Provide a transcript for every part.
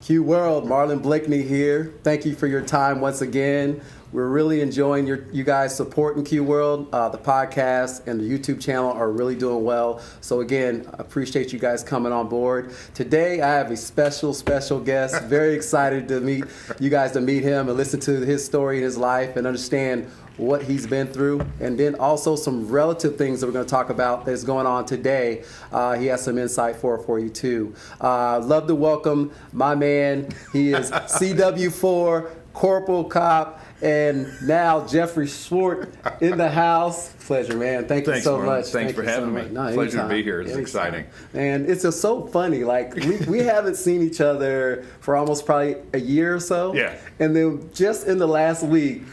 QWorld, Marlon Blakeney here. Thank you for your time once again. We're really enjoying you guys supporting QWorld. The podcast and the YouTube channel are really doing well. So again, I appreciate you guys coming on board. Today I have a special guest. Very excited to meet you guys, to meet him and listen to his story and his life and understand what he's been through, and then also some relative things that we're going to talk about that's going on today. He has some insight for you too. Love to welcome my man. He is CW4, Corporal Cop, and now Jeffery Schwerdt in the house. Pleasure, man. Thank you so much. Thanks for having me. No, pleasure to be here. It's exciting. And it's just so funny. Like, we haven't seen each other for almost probably a year or so. Yeah. And then just in the last week,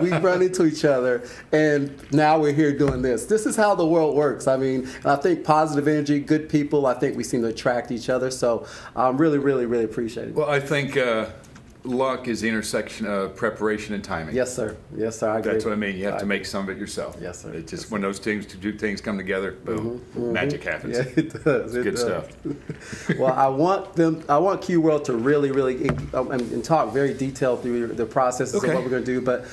we've run into each other, and now we're here doing this. This is how the world works. I mean, I think positive energy, good people, I think we seem to attract each other. So I'm really appreciate it. Well, I think luck is the intersection of preparation and timing. Yes, sir. I agree. That's what I mean. You have to make some of it yourself. Yes, sir. It's just when those two things come together, boom, magic happens. Yeah, it does. It's good stuff. Well, I want QWorld to really and talk very detailed through the processes of what we're going to do, but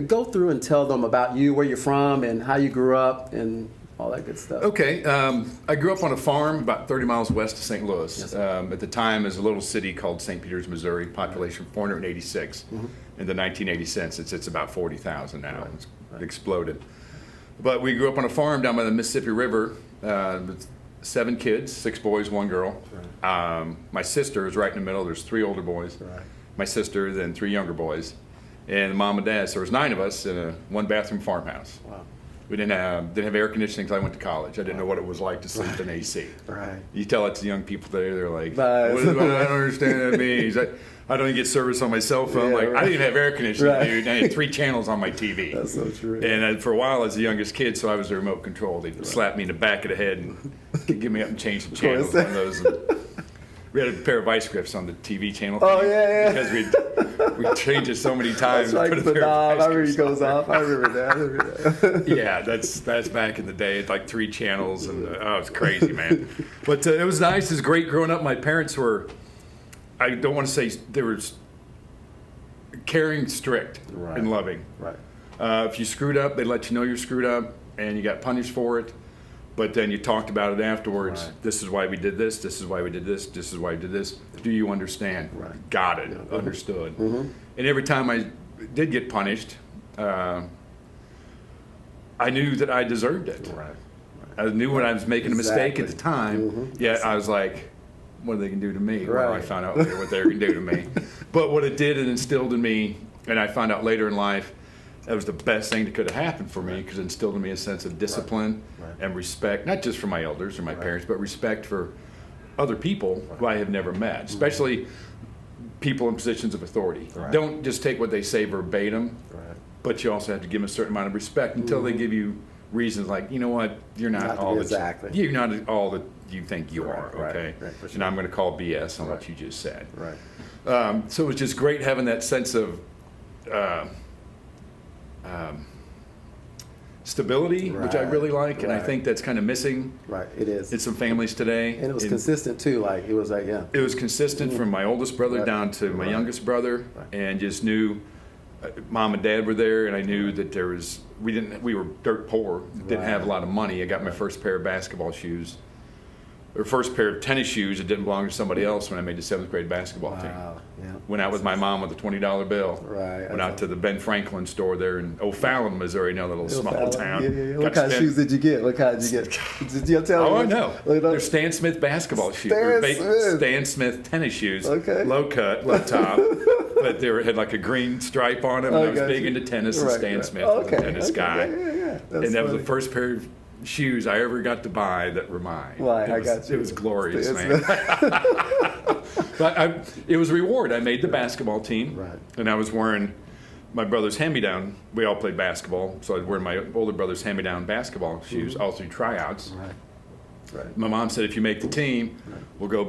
go through and tell them about you, where you're from, and how you grew up, and all that good stuff. Okay. I grew up on a farm about 30 miles west of St. Louis. Yes, at the time, it was a little city called St. Peters, Missouri, population 486. In the 1980 census, it's about 40,000 now. It's exploded. But we grew up on a farm down by the Mississippi River with 7 kids, 6 boys, 1 girl. My sister is right in the middle. There's 3 older boys. My sister, then 3 younger boys. And mom and dad, so there was 9 of us in a 1-bathroom farmhouse. Wow. We didn't have air conditioning until I went to college. I didn't know what it was like to sleep in AC. You tell it to young people today, they're like, I don't understand what that means. I don't even get service on my cell phone. I didn't even have air conditioning, dude. I had 3 channels on my TV. That's so true. And for a while, I was the youngest kid, so I was the remote control. They'd slap me in the back of the head and get me up and change the channels on those. We had a pair of vice grips on the TV channel. Because we changed it so many times. That's right, the knob. I remember it goes off. I remember that. Yeah, that's back in the day. It's like 3 channels, and it's crazy, man. But it was nice. It was great growing up. My parents were, I don't want to say they were caring, strict, and loving. If you screwed up, they let you know you screwed up, and you got punished for it. But then you talked about it afterwards. This is why we did this. This is why we did this. This is why we did this. Do you understand? Got it. Understood. And every time I did get punished, I knew that I deserved it. I knew when I was making a mistake at the time. I was like, what are they going to do to me? Well, I found out what they were going to do to me. But what it did, it instilled in me, and I found out later in life, that was the best thing that could have happened for me, because it instilled in me a sense of discipline and respect, not just for my elders or my parents, but respect for other people who I have never met, especially people in positions of authority. Don't just take what they say verbatim, but you also have to give them a certain amount of respect until they give you reasons like, you know what, you're not all that you think you are, okay? And I'm going to call BS on what you just said. So it was just great having that sense of stability, which I really like, and I think that's kind of missing. It is. In some families today. And it was consistent too. Like it was It was consistent from my oldest brother down to my youngest brother, and just knew mom and dad were there, and I knew that we were dirt poor, didn't have a lot of money. I got my first pair of basketball shoes. Or first pair of tennis shoes that didn't belong to somebody else when I made the 7th grade basketball team. Went out with my mom with a $20 bill. Went out to the Ben Franklin store there in O'Fallon, Missouri, a little small town. What kind of shoes did you get? Did you tell me? I know. They're Stan Smith basketball shoes. Stan Smith tennis shoes. Low cut, low top. But they had like a green stripe on them. And I was big into tennis, and Stan Smith was a tennis guy. And that was the first pair of shoes I ever got to buy that were mine. It was glorious, man. But it was a reward. I made the basketball team, and I was wearing my brother's hand-me-down. We all played basketball, so I'd wear my older brother's hand-me-down basketball shoes all through tryouts. My mom said, if you make the team, we'll go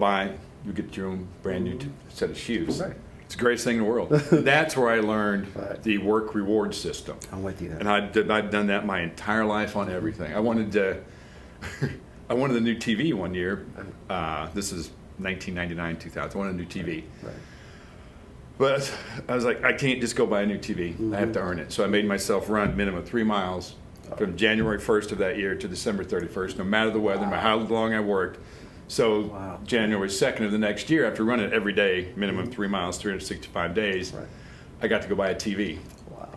you'll get your own brand new set of shoes. It's the greatest thing in the world. That's where I learned the work reward system. I'm with you there. And I've done that my entire life on everything. I wanted the new TV one year. This is 1999, 2000. I wanted a new TV. Right. But I was like, I can't just go buy a new TV. I have to earn it. So I made myself run minimum 3 miles from January 1st of that year to December 31st, no matter the weather, no matter how long I worked. So January 2nd of the next year, after running it every day, minimum 3 miles, 365 days, I got to go buy a TV.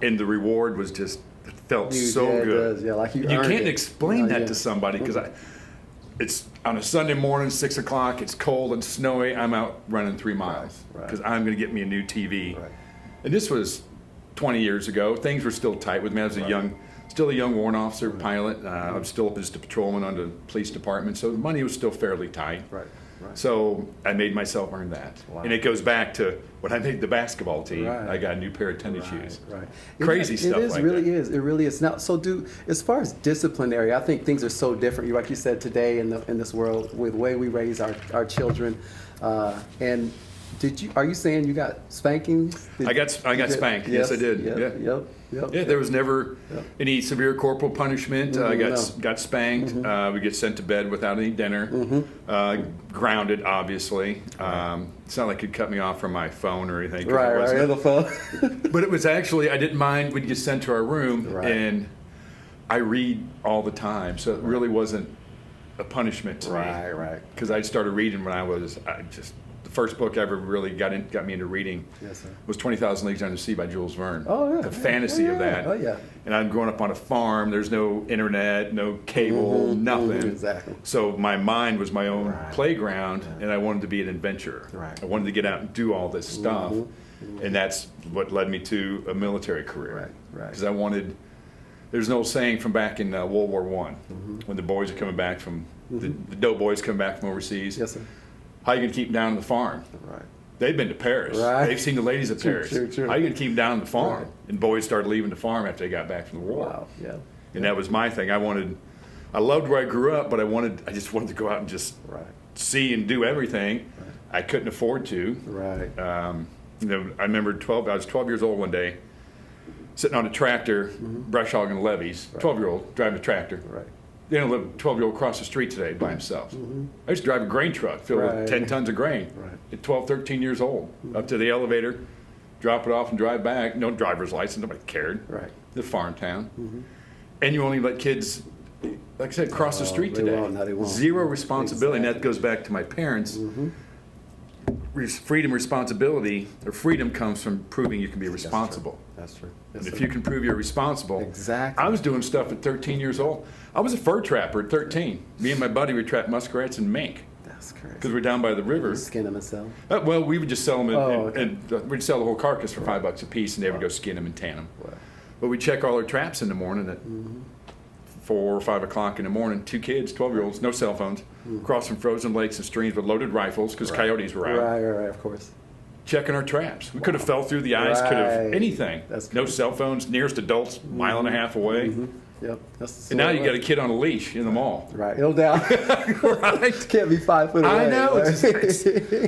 And the reward was just, it felt so good. It does. Yeah, like you can't explain that to somebody because it's on a Sunday morning, 6 o'clock, it's cold and snowy, I'm out running 3 miles because I'm going to get me a new TV. And this was 20 years ago. Things were still tight with me. I was still a young warrant officer pilot. I was still just a patrolman on the police department, so the money was still fairly tight. So I made myself earn that. And it goes back to when I made the basketball team, I got a new pair of tennis shoes. Crazy stuff like that. It really is. Now, so as far as disciplinary, I think things are so different, like you said, today in this world with the way we raise our children. And are you saying you got spankings? I got spanked. Yes, I did. Yep. Yeah, there was never any severe corporal punishment. I got spanked. We get sent to bed without any dinner. Grounded, obviously. It's not like you'd cut me off from my phone or anything. The phone. But it was actually, I didn't mind. We'd get sent to our room, and I read all the time, so it really wasn't a punishment to me. Because I started reading when the first book I ever really got me into reading was 20,000 Leagues Under the Sea by Jules Verne. The fantasy of that. And I'm growing up on a farm. There's no internet, no cable, nothing. So my mind was my own playground, and I wanted to be an adventurer. I wanted to get out and do all this stuff. And that's what led me to a military career. Because I wanted, there's an old saying from back in World War I, when the boys are coming back from, the doughboys come back from overseas. How are you going to keep them down on the farm? They've been to Paris. They've seen the ladies of Paris. How are you going to keep them down on the farm? And boys started leaving the farm after they got back from the war. And that was my thing. I loved where I grew up, but I just wanted to go out and just see and do everything. I couldn't afford to. I remember I was 12 years old one day, sitting on a tractor, brush hogging levees. 12-year-old driving a tractor. They don't live 12-year-old across the street today by himself. I used to drive a grain truck filled with 10 tons of grain at 12, 13 years old. Up to the elevator, drop it off and drive back. No driver's license, nobody cared. The farm town. And you only let kids, like I said, cross the street today. They won't. Zero responsibility. And that goes back to my parents. Freedom, responsibility, or freedom comes from proving you can be responsible. That's true. And if you can prove you're responsible. I was doing stuff at 13 years old. I was a fur trapper at 13. Me and my buddy would trap muskrats and mink. That's crazy. Because we're down by the river. Skin them and sell them? Well, we would just sell them, and we'd sell the whole carcass for $5 a piece, and they would go skin them and tan them. But we'd check all our traps in the morning at 4 or 5 o'clock in the morning. 2 kids, 12-year-olds, no cell phones, crossing frozen lakes and streams with loaded rifles because coyotes were out. Of course. Checking our traps. We could have fell through the ice, could have anything. No cell phones, nearest adults, mile and a half away. And now you got a kid on a leash in the mall. No doubt. Can't be 5 foot away. I know. It's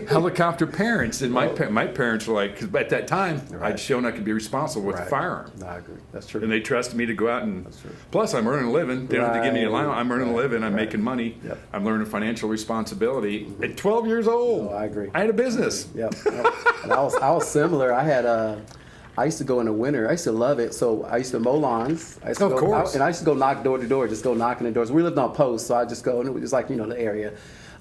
helicopter parents. And my parents were like, because at that time, I'd shown I could be responsible with a firearm. I agree. That's true. And they trusted me to go out and, plus I'm earning a living. They don't have to give me an allowance. I'm earning a living. I'm making money. I'm learning financial responsibility. At 12 years old. I agree. I had a business. And I was similar. I used to go in the winter. I used to love it. So I used to mow lawns. Of course. And I used to go knock door to door, just go knocking on doors. We lived on post, so I just go, and it was just like, the area.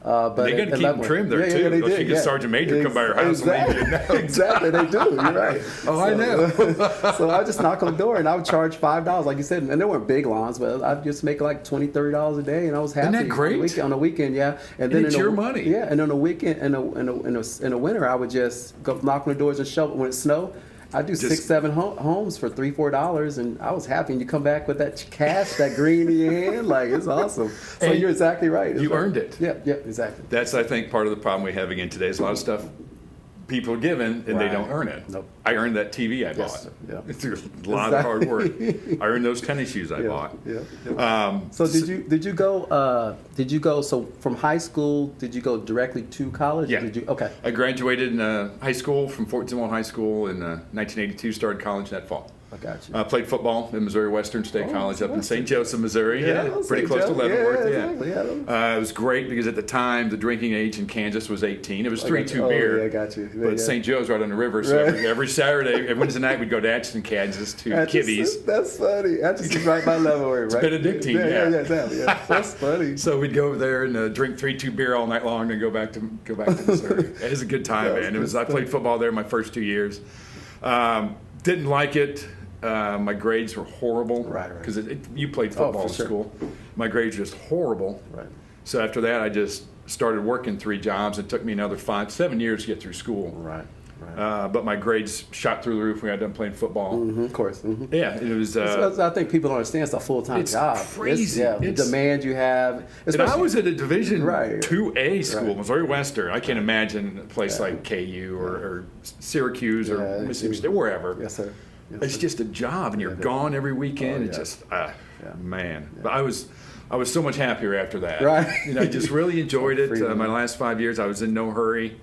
But they got to keep them trimmed there, too. They did. You get Sergeant Major come by your house and leave you. Exactly, they do. You're right. I know. So I would just knock on the door, and I would charge $5, like you said. And they weren't big lawns, but I'd just make like $20, $30 a day, and I was happy. Isn't that great? On the weekend, And then it's your money. Yeah, and on the weekend, in the winter, I would just go knock on the doors and shovel when it snowed. I do 6, 7 homes for $3, $4, and I was happy. And you come back with that cash, that green in your hand, like it's awesome. So you're exactly right. You earned it. Yeah, exactly. That's, I think, part of the problem we have again today. Is a lot of stuff people are given and they don't earn it. I earned that TV I bought. Through a lot of hard work. I earned those tennis shoes I bought. So did you go? So from high school, did you go directly to college? Yeah. Did you? Okay. I graduated in high school from Fort Zimmerman High School in 1982. Started college that fall. I got you. Played football at Missouri Western State College up in St. Joseph, Missouri. Yeah, pretty close to Leavenworth. Exactly. It was great because at the time the drinking age in Kansas was 18. It was 3-2 beer. Yeah, I got you. But St. Joe's right on the river, so every Saturday, Wednesday night, we'd go to Atchison, Kansas to Kibby's. That's funny. Atchison's right by Leavenworth, right? It's Benedictine, yeah. That's funny. So we'd go over there and drink 3-2 beer all night long, and go back to Missouri. It was a good time, man. I played football there my first 2 years. Didn't like it. My grades were horrible. Right. Because you played football in school. My grades were just horrible. Right. So after that, I just started working 3 jobs. It took me another 5-7 years to get through school. Right. But my grades shot through the roof when I got done playing football. Of course. Yeah, it was. I think people don't understand it's a full-time job. It's crazy. The demand you have. And I was at a Division 2A school, Right. Missouri Western. I can't imagine a place like KU or Syracuse or Mississippi State, wherever. Yes, sir. It's just a job, and you're gone every weekend. It's just, man. But I was so much happier after that. Right. I just really enjoyed it. My last 5 years, I was in no hurry.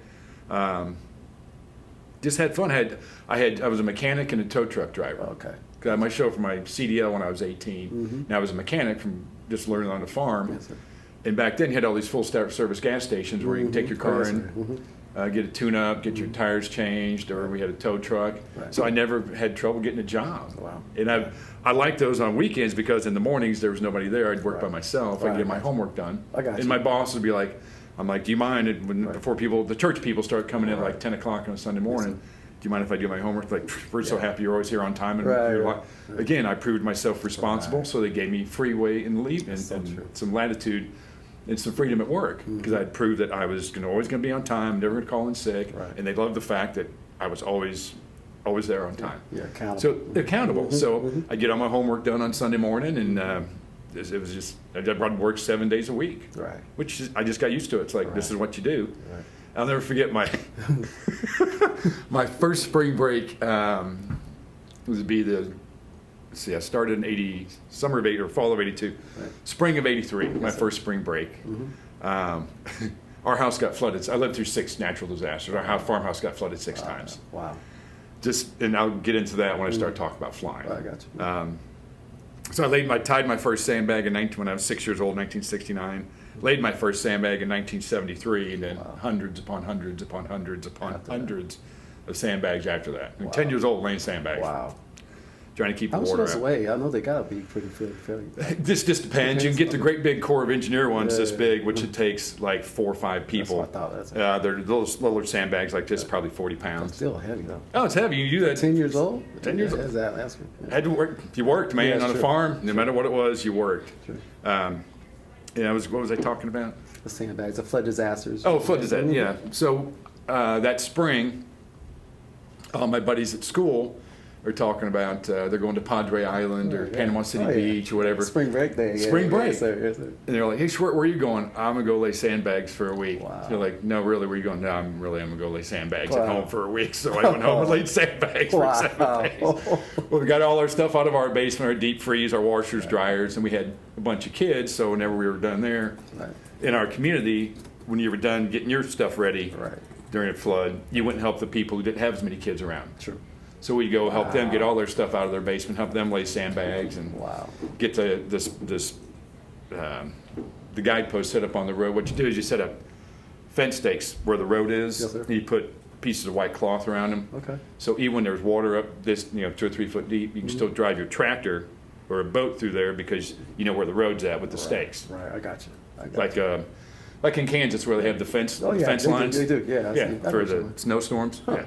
Just had fun. I was a mechanic and a tow truck driver. Okay. I had my show for my CDL when I was 18. And I was a mechanic from just learning on the farm. Yes, sir. And back then, you had all these full service gas stations where you can take your car in, get a tune-up, get your tires changed, or we had a tow truck. Right. So I never had trouble getting a job. Wow. And I liked those on weekends because in the mornings there was nobody there. I'd work by myself. I'd get my homework done. I got you. And my boss would be like, I'm like, do you mind? Before the church people start coming in like 10 o'clock on a Sunday morning, do you mind if I do my homework? Like, we're so happy you're always here on time. And again, I proved myself responsible, so they gave me free way and leave and some latitude and some freedom at work because I'd proved that I was always going to be on time, never going to call in sick, and they loved the fact that I was always there on time. Yeah, accountable. So accountable. So I get all my homework done on Sunday morning, and it was just I'd work 7 days a week, which I just got used to it. It's like this is what you do. Right. I'll never forget my my first spring break would be I started in summer of 80 or fall of 82, spring of 83, my first spring break. Our house got flooded. I lived through 6 natural disasters. Our farmhouse got flooded 6 times. Wow. And I'll get into that when I start talking about flying. I got you. So I tied my first sandbag when I was 6 years old, 1969. Laid my first sandbag in 1973, and then hundreds upon hundreds upon hundreds upon hundreds of sandbags after that. I'm 10 years old laying sandbags. Wow. Trying to keep the How water much out. weigh? I know they gotta be pretty fairly. This just depends. You can get the great big Corps of Engineer ones this big, which it takes like 4 or 5 people. That's what I thought. They're those littler sandbags like this, probably 40 pounds. It's still heavy though. Oh, it's heavy. You do that. 10 years old? 10 years old. That's Had to work. You worked, man, on a farm. No matter what it was, you worked. What was I talking about? The sandbags, the flood disasters. Oh, flood disaster. Yeah. So that spring, all my buddies at school are talking about they're going to Padre Island or Panama City Beach or whatever. Spring break day. Spring break. Yes, sir. And they're like, hey, Schwerdt, where are you going? I'm going to go lay sandbags for a week. Wow. They're like, no, really, where are you going? No, I'm going to go lay sandbags at home for a week. So I went home and laid sandbags for 7 days. Well, we got all our stuff out of our basement, our deep freeze, our washers, dryers, and we had a bunch of kids. So whenever we were done there, in our community, when you were done getting your stuff ready during a flood, you went and help the people who didn't have as many kids around. True. So we'd go help them get all their stuff out of their basement, help them lay sandbags, and get the guidepost set up on the road. What you do is you set up fence stakes where the road is. Yes, sir. And you put pieces of white cloth around them. Okay. So even when there's water up 2 or 3 foot deep, you can still drive your tractor or a boat through there because you know where the road's at with the stakes. Right, I got you. Like in Kansas where they have the fence lines. They do. Yeah. For the snowstorms. Yeah.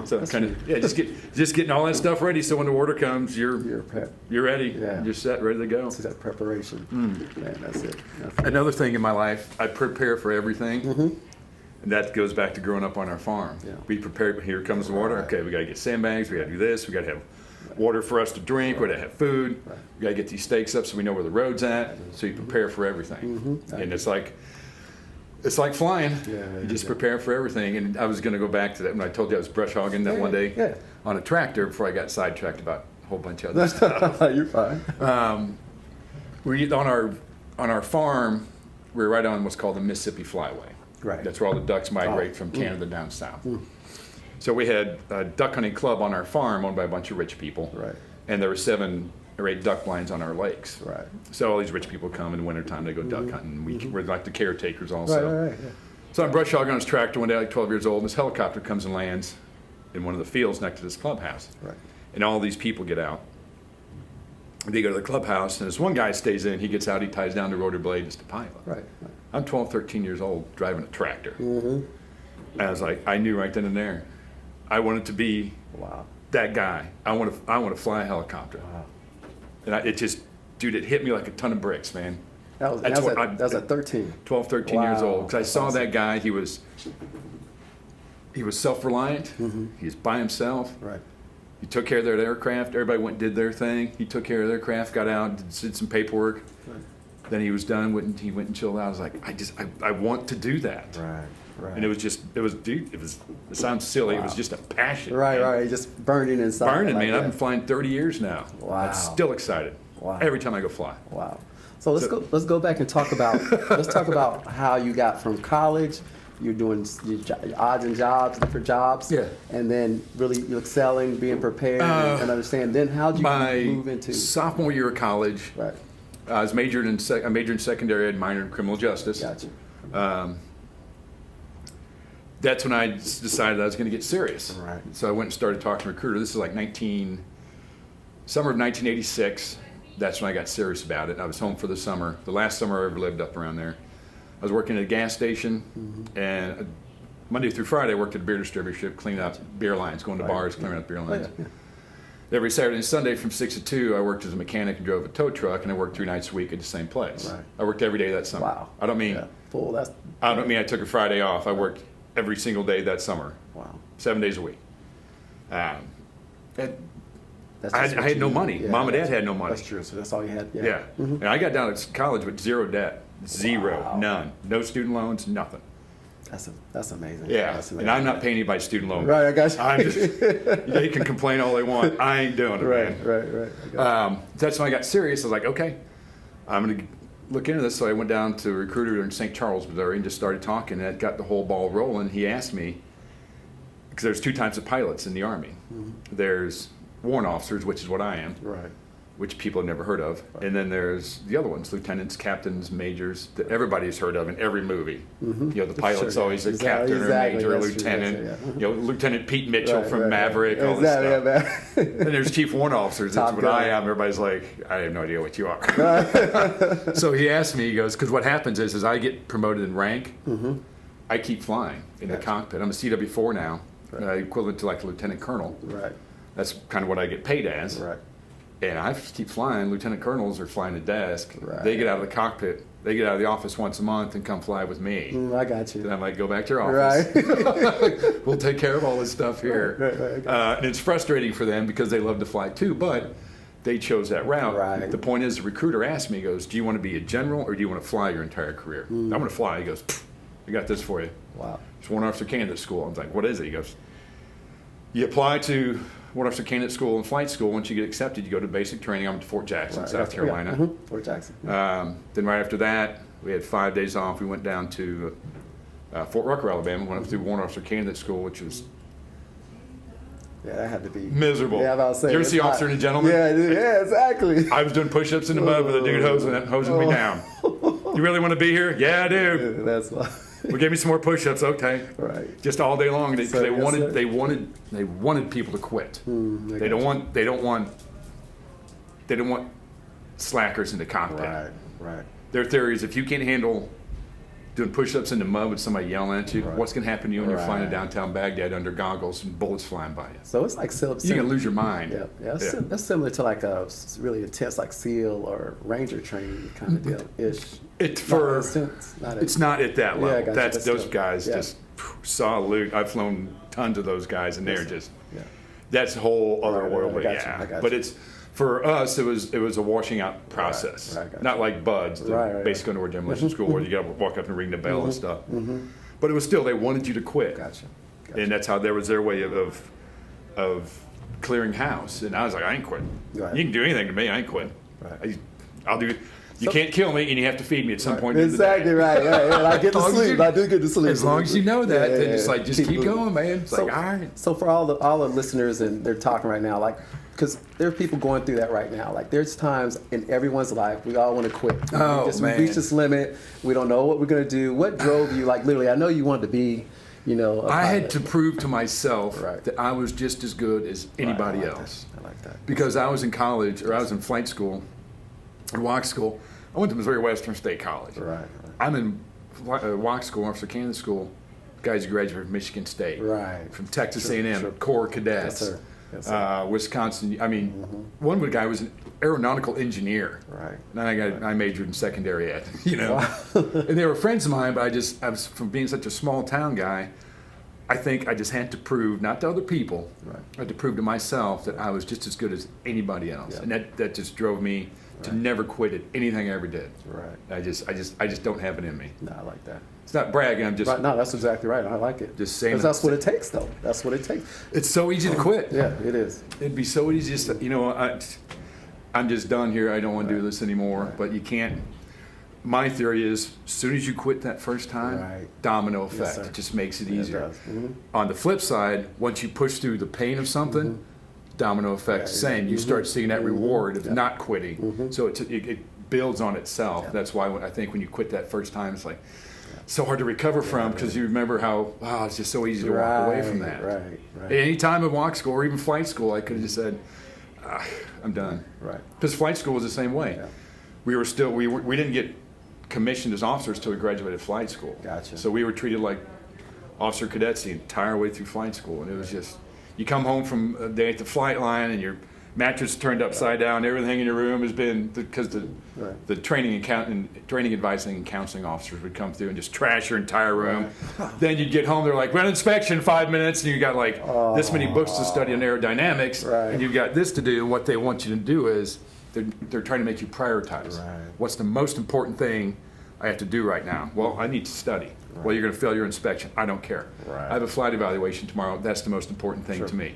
So kind of just getting all that stuff ready so when the water comes you're ready. Yeah. You're set, ready to go. It's that preparation. Man, that's it. Another thing in my life, I prepare for everything. And that goes back to growing up on our farm. Yeah. We prepared. Here comes the water. Okay, we got to get sandbags. We got to do this. We got to have water for us to drink. We got to have food. We got to get these stakes up so we know where the road's at. So you prepare for everything. And it's like flying. You just prepare for everything. And I was going to go back to that when I told you I was brush hogging that one day on a tractor before I got sidetracked about a whole bunch of other stuff. You're fine. We on our farm. We're right on what's called the Mississippi Flyway. Right. That's where all the ducks migrate from Canada down south. So we had a duck hunting club on our farm owned by a bunch of rich people. Right. and there were 7 or 8 duck blinds on our lakes. Right. So all these rich people come in the wintertime, they go duck hunting. We're like the caretakers also. Right. Yeah. So I'm brush hogging on his tractor one day, like 12 years old, and this helicopter comes and lands in one of the fields next to this clubhouse. Right. And all these people get out. They go to the clubhouse, and this one guy stays in. He gets out, he ties down the rotor blade, it's the pilot. Right. I'm 12, 13 years old, driving a tractor. Mm-hmm. And I was like, I knew right then and there, I wanted to be that guy. I want to fly a helicopter. Wow. And it just, dude, it hit me like a ton of bricks, man. That was at 13. 12, 13 years old. Because I saw awesome. that guy, he was self-reliant. He was by himself. Right. He took care of their aircraft. Everybody went and did their thing. He took care of their craft, got out, did some paperwork. Right. Then he was done. He went and chilled out. I was like, I want to do that. Right. And it sounds silly. It was just a passion. Right. Just burning inside. Burning, like man. that. I've been flying 30 years now. Wow. I'm still excited. Wow. Every time I go fly. Wow. So let's go back and talk about how you got from college. You're doing your odds and jobs, different jobs. Yeah. And then really you're excelling, being prepared and understand. Then how did you move into sophomore year of college? Right. I majored in secondary ed, minor in criminal justice. Gotcha. That's when I decided I was going to get serious. Right. So I went and started talking to a recruiter. This is like summer of 1986. That's when I got serious about it. I was home for the summer, the last summer I ever lived up around there. I was working at a gas station, and Monday through Friday I worked at a beer distributorship, cleaning up beer lines, going to bars, cleaning up beer lines. Yeah. Every Saturday and Sunday from 6 to 2, I worked as a mechanic and drove a tow truck, and I worked 3 nights a week at the same place. Right. I worked every day that summer. Wow. I don't mean I took a Friday off. I worked every single day that summer. Wow. 7 days a week. I That's had no money. Yeah, Mom and Dad had no money. That's true. So that's all you had. Yeah. And I got down to college with 0 debt. Zero. Wow. None. No student loans, nothing. That's amazing. Yeah. That's amazing. And I'm not paying anybody student loans. Right, I got you. I'm just, they can complain all they want. I ain't doing it, man. Right. That's when I got serious. I was like, okay, I'm going to look into this. So I went down to a recruiter in St. Charles, Missouri, and just started talking. And that got the whole ball rolling. He asked me, because there's 2 types of pilots in the Army. There's warrant officers, which is what I am. Right. Which people have never heard of. Right. And then there's the other ones, lieutenants, captains, majors, that everybody's heard of in every movie. You know, the pilot's always a captain or a major, or lieutenant. You know, Lieutenant Pete Mitchell from Maverick, all this stuff. And there's chief warrant officers, that's what I am. Everybody's like, I have no idea what you are. So he asked me, he goes, because what happens is I get promoted in rank, I keep flying in the cockpit. I'm a CW4 now, equivalent to like a lieutenant colonel. Right. That's kind of what I get paid as. Right. And I keep flying. Lieutenant colonels are flying the desk. Right. They get out of the cockpit. They get out of the office once a month and come fly with me. I got you. And I'm like, go back to your office. Right. We'll take care of all this stuff here. Right. And it's frustrating for them because they love to fly too, but they chose that route. Right. The point is, the recruiter asked me, he goes, do you want to be a general or do you want to fly your entire career? I want to fly. He goes, I got this for you. Wow. It's Warrant Officer Candidate School. I was like, what is it? He goes, you apply to Warrant Officer Candidate School and Flight School. Once you get accepted, you go to basic training. I went to Fort Jackson, South Carolina. Fort Jackson. Then right after that, we had 5 days off. We went down to Fort Rucker, Alabama. Went up through Warrant Officer Candidate School, which was that had to be miserable. Yeah, I was you ever see Officer and a Gentleman? Yeah, exactly. I was doing push-ups in the mud with a dude hosing me down. You really want to be here? Yeah, I do. Yeah, that's why. Well, give me some more push-ups, okay? Right. Just all day long. Because they wanted people to quit. They don't want slackers in the cockpit. Right. Their theory is if you can't handle doing push-ups in the mud with somebody yelling at you, what's going to happen to you when you're flying to downtown Baghdad under goggles and bullets flying by you? So it's like you're going to lose your mind. Yeah. That's similar to like a really intense like SEAL or Ranger training kind of deal ish. It's not at that level. Yeah, That's those guys just salute. I've flown tons of those guys, and they're just that's a whole other world. I got you. But it's for us. It was a washing out process. Not like buds, basic underwear demolition school, where you got to walk up and ring the bell and stuff. But it was still they wanted you to quit. Gotcha. And that's how there was their way of clearing house. And I was like, I ain't quitting. You can do anything to me, I ain't quitting. I'll do. You can't kill me, and you have to feed me at some point. Exactly right. And I get to sleep. I do get to sleep. As long as you know that, then it's like just keep going, man. It's like all right. So for all the listeners, and they're talking right now, like, because there are people going through that right now. Like, there's times in everyone's life we all want to quit. Oh, we reach this limit. We don't know what we're going to do. What drove you? Like, literally, I know you wanted to be, I had to prove to myself that I was just as good as anybody else. I like that. Because I was in college, or I was in flight school, or WOC school. I went to Missouri Western State College. Right. I'm in WOC school, Officer Candidate School. Guys who graduated from Michigan State. Right. From Texas A&M, Corps Cadets. Yes, sir. Yes, sir. Wisconsin. I mean, one guy was an aeronautical engineer. Right. And I majored in secondary ed, Wow. And they were friends of mine, but I was from being such a small town guy, I think I just had to prove, not to other people, I had to prove to myself that I was just as good as anybody else. Yeah. And that just drove me to never quit at anything I ever did. Right. I just don't have it in me. No, I like that. It's not bragging, I'm just Right. No, that's exactly right. I like it. just saying. Because that's what it takes, though. That's what it takes. It's so easy to quit. Yeah, it is. It'd be so easy just, I'm just done here. I don't want to do this anymore. Right. But you can't. My theory is, as soon as you quit that first time, domino effect. sir. It just makes it Yeah, it easier. does. Mhm. On the flip side, once you push through the pain of something, domino effect, same. You start seeing that reward of not quitting. So it builds on itself. Yeah. That's why I think when you quit that first time, it's like so hard to recover from, because you remember how, wow, it's just so easy to walk away from that. Right. At any time in walk school or even flight school, I could have just said, I'm done. Right. Because flight school was the same way. Yeah. We didn't get commissioned as officers till we graduated flight school. Gotcha. So we were treated like officer cadets the entire way through flight school, and it was just, you come home from a day at the flight line and your mattress turned upside down, everything in your room has been, because the training advising and counseling officers would come through and just trash your entire room. Then you'd get home, they're like, we're on inspection in 5 minutes, and you got like this many books to study on aerodynamics, and you've got this to do, and what they want you to do is they're trying to make you prioritize. Right. What's the most important thing I have to do right now? Well, I need to study. Well, you're going to fail your inspection. I don't care. Right. I have a flight evaluation tomorrow. That's the most important thing to me.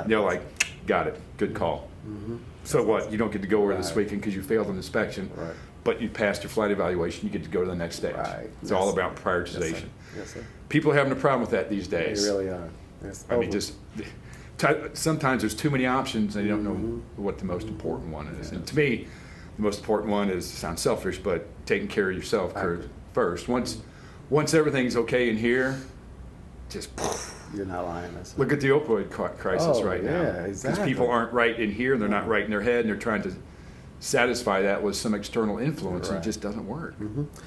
They're like, got it. Good call. So what? You don't get to go over this weekend because you failed an inspection, but you passed your flight evaluation. You get to go to the next stage. Right. It's all about prioritization. Yes, sir. People are having a problem with that these days. They really are. Yes. I mean, just sometimes there's too many options and you don't know what the most important one is. And to me, the most important one is, sounds selfish, but taking care of yourself first. Once everything's okay in here, just you're not lying. That's look at the opioid crisis right now. Exactly. Because people aren't right in here, and they're not right in their head, and they're trying to satisfy that with some external influence, and it just doesn't work.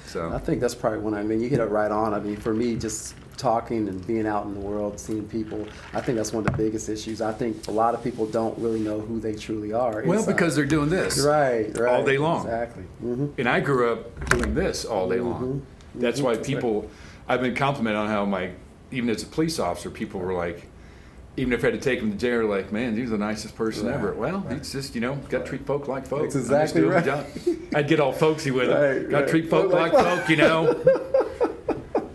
So I think that's probably one. I mean, you hit it right on. I mean, for me, just talking and being out in the world, seeing people, I think that's one of the biggest issues. I think a lot of people don't really know who they truly are. Well, because they're doing this all day long. Exactly. And I grew up doing this all day long. That's why I've been complimented on how even as a police officer, people were like, even if I had to take them to jail, like, man, he's the nicest person ever. Well, it's just, got to treat folk like folk. That's exactly right. I'd get all folksy with them. Got to treat folk like folk,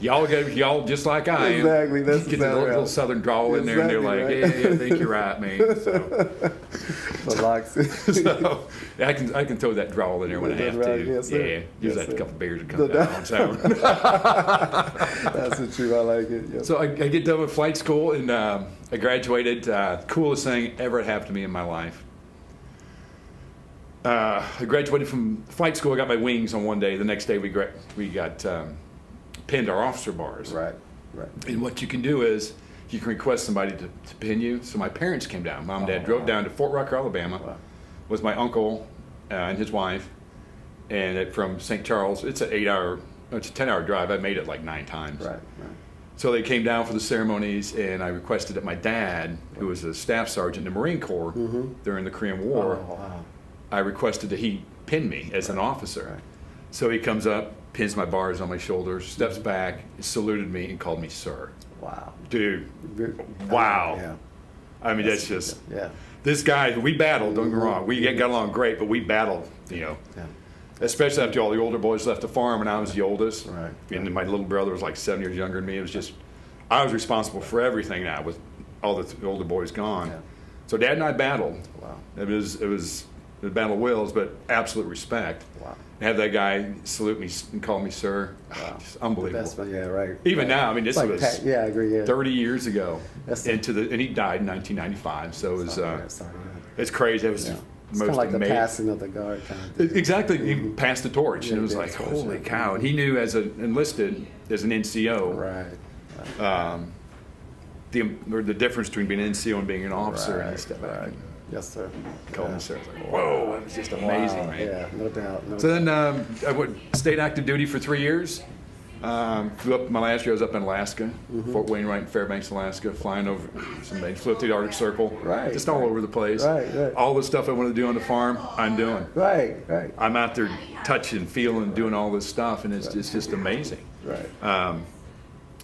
Y'all just like I am. Exactly. That's get the little southern drawl in there, and they're like, yeah, I think you're right, man. So I can throw that drawl in there when I have to. Yes, sir. Use that a couple of beers and come down. So. That's the truth. I like it. Yep. So I get done with flight school, and I graduated. Coolest thing ever happened to me in my life. I graduated from flight school. I got my wings on one day. The next day we got pinned our officer bars. Right. And what you can do is you can request somebody to pin you. So my parents came down. Mom and Dad drove down to Fort Rucker, Alabama. Was my uncle and his wife, and from St. Charles. It's a 10-hour drive. I made it like 9 times. Right. So they came down for the ceremonies, and I requested that my dad, who was a staff sergeant in the Marine Corps during the Korean War, I requested that he pin me as an officer. Right. So he comes up, pins my bars on my shoulders, steps back, saluted me, and called me sir. Wow. Dude, wow. Yeah. I mean, that's just, this guy who we battled, don't get me wrong, we got along great, but we battled, especially after all the older boys left the farm and I was the oldest. Right. And my little brother was like 7 years younger than me. It was just, I was responsible for everything now with all the older boys gone. Yeah. So Dad and I battled. Wow. It was the Battle of Wills, but absolute respect. Wow. Have that guy salute me and call me sir. Wow. Just unbelievable. Best one, yeah, right. Even now, I mean, this was I agree. Yeah. 30 years ago. And he died in 1995. So it was sorry. it's crazy. It was It's most kind of like amazing. the passing of the guard kind of thing. Exactly. He passed the torch, and it was Yeah, like, torch, holy yeah. cow! And he knew as an enlisted, as an NCO, Right. the difference between being an NCO and being an officer. And stuff. Right. Yes, sir. Called me sir. I was like, whoa, that was just amazing, Wow. man. Yeah, no doubt. So then I stayed active duty for 3 years. Flew up my last year. I was up in Alaska, Fort Wainwright in Fairbanks, Alaska, flying over. Flew up through the Arctic Circle, Right, just all over the place. Right. All the stuff I want to do on the farm, I'm doing. Right. I'm out there touching, feeling, doing all this stuff, and it's just amazing. Right.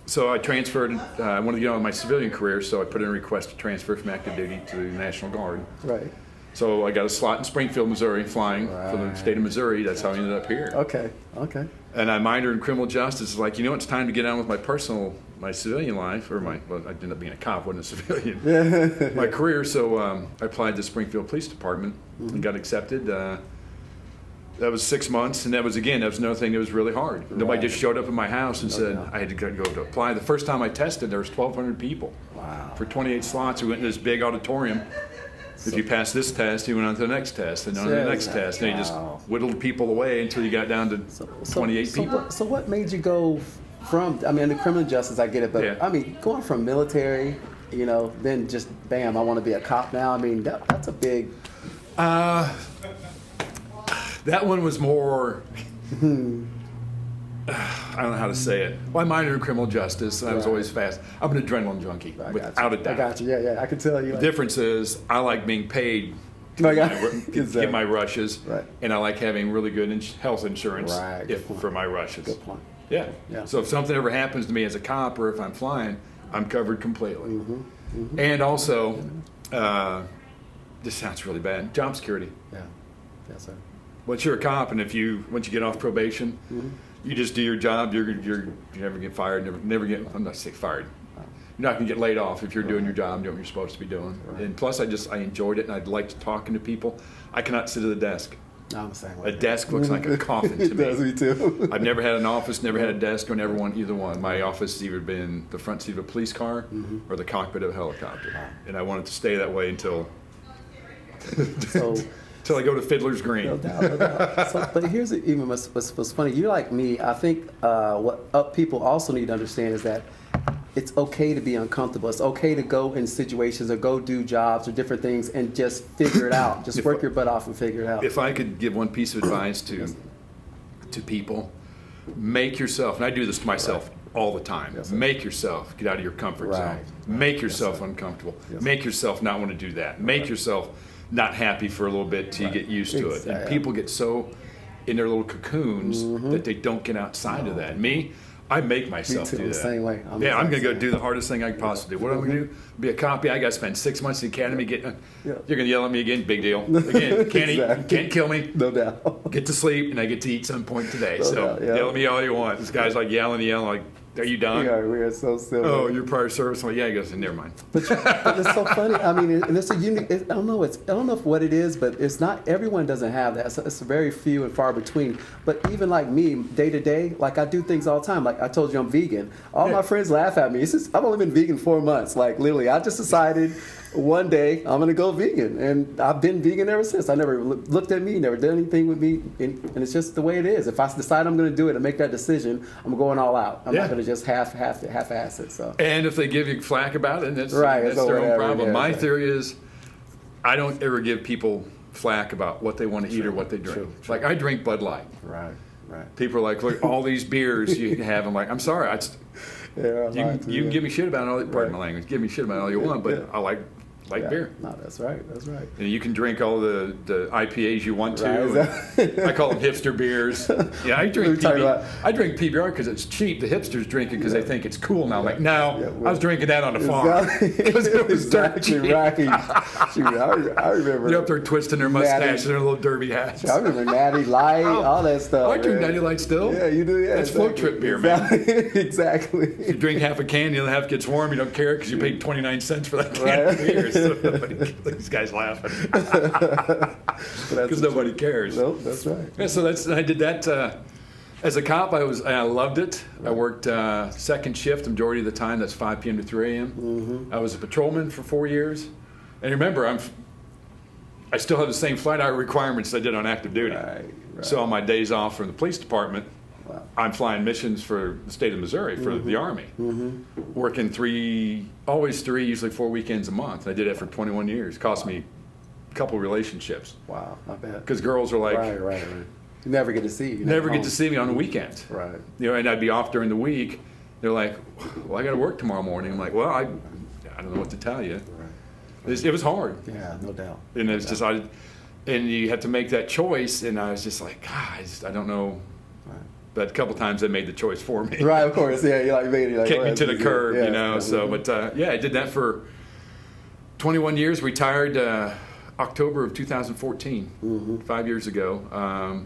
So I transferred. I wanted to get on with my civilian career, so I put in a request to transfer from active duty to the National Guard. Right. So I got a slot in Springfield, Missouri, flying for the state of Missouri. That's how I ended up here. Okay. And I minored in criminal justice. It's like, it's time to get on with my civilian life, or I ended up being a cop, wasn't a civilian. My career. So I applied to Springfield Police Department and got accepted. That was 6 months, and that was another thing that was really hard. Nobody just showed up at my house and said, I had to go to apply. The first time I tested, there was 1,200 people. Wow. For 28 slots. We went into this big auditorium. If you passed this test, you went on to the next test, and on to the next test. And you just whittled people away until you got down to 28 people. So what made you go from, the criminal justice, I get it, but going from military, then just bam, I want to be a cop now. That's a big... That one was more... I don't know how to say it. Well, I minored in criminal justice, and I was always fast. I'm an adrenaline junkie, without a doubt. I got you. Yeah, I can tell you. The difference is I like being paid to get my rushes, and I like having really good health insurance for my rushes. Good point. Yeah. So if something ever happens to me as a cop, or if I'm flying, I'm covered completely. And also, this sounds really bad, job security. Yeah. Yes, sir. Once you're a cop, and once you get off probation, you just do your job. You never get fired. Never get. I'm not saying fired. You're not going to get laid off if you're doing your job, doing what you're supposed to be doing. And plus, I enjoyed it, and I liked talking to people. I cannot sit at a desk. No, I'm the same way. A desk looks like a coffin to me. It does me too. I've never had an office, never had a desk, or never won either one. My office has either been the front seat of a police car or the cockpit of a helicopter, and I wanted to stay that way until. Until I go to Fiddler's Green. No doubt. But here's even what's funny. You're like me. I think what people also need to understand is that it's okay to be uncomfortable. It's okay to go in situations or go do jobs or different things and just figure it out. Just work your butt off and figure it out. If I could give one piece of advice to people, make yourself, and I do this to myself all the time, make yourself get out of your comfort zone. Make yourself uncomfortable. Make yourself not want to do that. Make yourself not happy for a little bit till you get used to it. And people get so in their little cocoons that they don't get outside of that. Me, I make myself do that. The same way. I'm going to go do the hardest thing I can possibly do. What am I going to do? Be a cop. I got to spend 6 months in the academy. You're going to yell at me again. Big deal. Again, can't kill me. No doubt. Get to sleep, and I get to eat some point today. No doubt, yell at me all you want. This guy's like yelling, like, are you done? We are so silly. Oh, your prior service? I'm like, yeah. He goes, never mind. But it's so funny. And it's a unique. I don't know what it is, but it's not. Everyone doesn't have that. It's very few and far between. But even like me, day to day, like I do things all the time. Like I told you, I'm vegan. All my friends laugh at me. I've only been vegan 4 months. Like literally, I just decided one day I'm gonna go vegan, and I've been vegan ever since. I never looked at me, never done anything with me, and it's just the way it is. If I decide I'm gonna do it and make that decision, I'm going all out. I'm not gonna just half-ass it. So. And if they give you flack about it, that's right, their own problem. Yeah, My theory is, I don't ever give people flack about what they want to eat or what they drink. True. Like I drink Bud Light. Right. People are like, look, all these beers you have. I'm like, I'm sorry. You can give me shit about all. Pardon my language. Give me shit about all you want, but I like beer. No, that's right. And you can drink all the IPAs you want to. I call them hipster beers. Yeah, I drink PBR because it's cheap. The hipsters drink it because they think it's cool now. I'm like, no, I was drinking that on the farm because it was dirt cheap. Right. I remember. You're up there twisting their mustache and their little derby hats. I remember Natty Light, all that stuff. I drink Natty Light still. Yeah, you do. Yeah, that's float trip beer, man. Exactly. If you drink half a can, the other half gets warm. You don't care because you paid 29 cents for that can of beer. These guys laughing because nobody cares. Nope, that's right. Yeah, so I did that as a cop. I loved it. Right. I worked second shift the majority of the time. That's 5 p.m. to 3 a.m. Mm-hmm. I was a patrolman for 4 years, and remember, I still have the same flight hour requirements I did on active duty. Right. So on my days off from the police department, wow, I'm flying missions for the state of Missouri for the Army, working always 3, usually 4 weekends a month. I did it for 21 years. Cost me a couple relationships. Wow, not bad. Because girls are like, right. You never get to see you. Never get to see me on the weekends. Right. And I'd be off during the week. They're like, well, I got to work tomorrow morning. I'm like, well, I don't know what to tell you. Right. It was hard. Yeah, no doubt. And it's just and you have to make that choice. And I was just like, God, I don't know. Right. But a couple times they made the choice for me. Right, of course. Yeah, you're like kick me to the curb, So, but I did that for 21 years. Retired October of 2014, 5 years ago.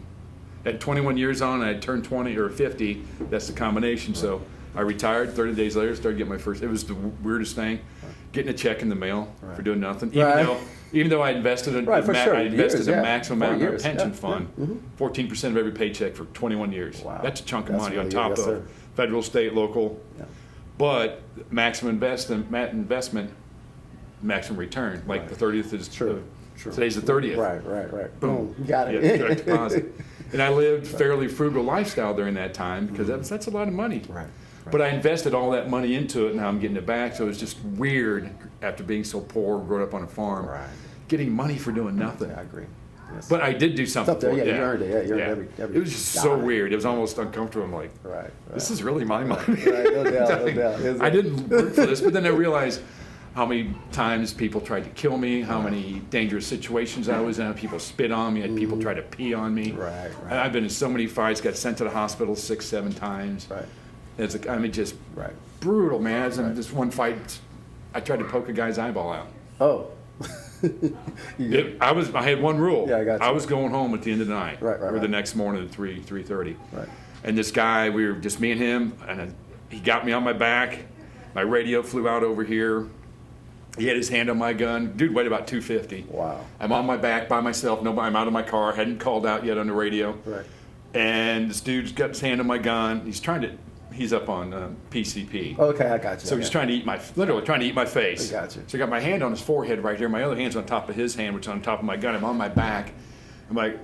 At 21 years on, I had turned 20 or 50. That's the combination. So I retired. 30 days later, started getting my first. It was the weirdest thing, getting a check in the mail for doing nothing. Even though I invested in a maximum amount in our pension fund, 14% of every paycheck for 21 years. Wow. That's a chunk of money on top of federal, state, local. Yeah. But maximum investment, maximum return. Like the 30th is true. Today's the 30th. Right. Boom. You got it. Yeah, direct deposit. And I lived fairly frugal lifestyle during that time because that's a lot of money. Right. But I invested all that money into it, and now I'm getting it back. So it was just weird after being so poor, growing up on a farm, getting money for doing nothing. Yeah, I agree. Yes. But I did do something for it. You earned it. You earned every it was just so weird. It was almost uncomfortable. I'm like, this is really my money. Right, no doubt. I didn't work for this, but then I realized how many times people tried to kill me, how many dangerous situations I was in, people spit on me, had people try to pee on me. Right. And I've been in so many fights, got sent to the hospital 6-7 times. Right. It's just brutal, man. This one fight, I tried to poke a guy's eyeball out. Oh. I had one rule. Yeah, I got you. I was going home at the end of the night. Or the next morning at 3:30. Right. And this guy, we were just me and him, and he got me on my back. My radio flew out over here. He had his hand on my gun. Dude weighed about 250. Wow. I'm on my back by myself. I'm out of my car. Hadn't called out yet on the radio. Right. And this dude's got his hand on my gun. He's up on PCP. Okay, I got you. So he's literally trying to eat my face. I got you. So I got my hand on his forehead right here. My other hand's on top of his hand, which is on top of my gun. I'm on my back. I'm like,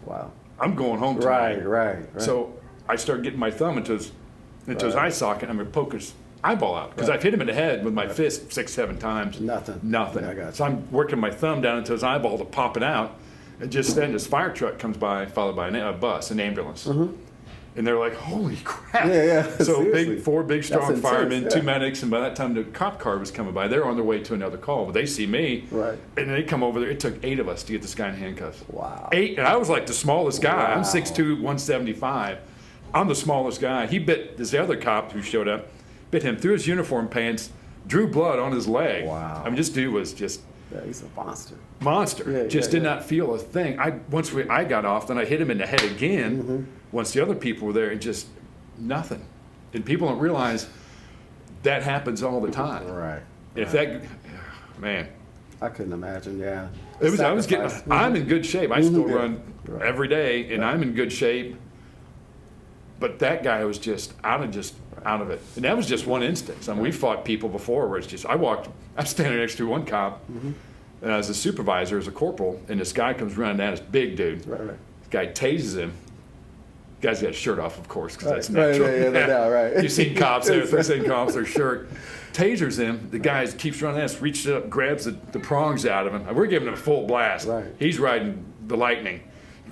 wow. I'm going home tonight. Right. So I start getting my thumb into his eye socket. I'm going to poke his eyeball out because I've hit him in the head with my fist 6-7 times. Nothing. Yeah, I got you. So I'm working my thumb down into his eyeball to pop it out, and just then this fire truck comes by, followed by an ambulance, and they're like, "Holy crap!" Yeah. So four big strong firemen, 2 medics, and by that time the cop car was coming by. They're on their way to another call, but they see me, and they come over there. It took 8 of us to get this guy in handcuffs. Wow. 8, and I was like the smallest guy. Wow. I'm 6'2", 175. I'm the smallest guy. He bit this other cop who showed up. Bit him through his uniform pants, drew blood on his leg. Wow. I mean, this dude was just... Yeah, he's a monster. Did not feel a thing. Once I got off, then I hit him in the head again. Once the other people were there, and just nothing. And people don't realize that happens all the time. Right. Man. I couldn't imagine, yeah. I'm in good shape. I still run every day, and I'm in good shape. But that guy was just out of it. And that was just one instance. I mean, we fought people before where it's just, I'm standing next to one cop, and as a supervisor, as a corporal, and this guy comes running down, this big dude. Right. This guy tases him. Guy's got his shirt off, of course, because that's natural. Right. You've seen cops there, they're saying cops, their shirt. Tasers him. The guy keeps running at us, reaches up, grabs the prongs out of him. We're giving him a full blast. Right. He's riding the lightning.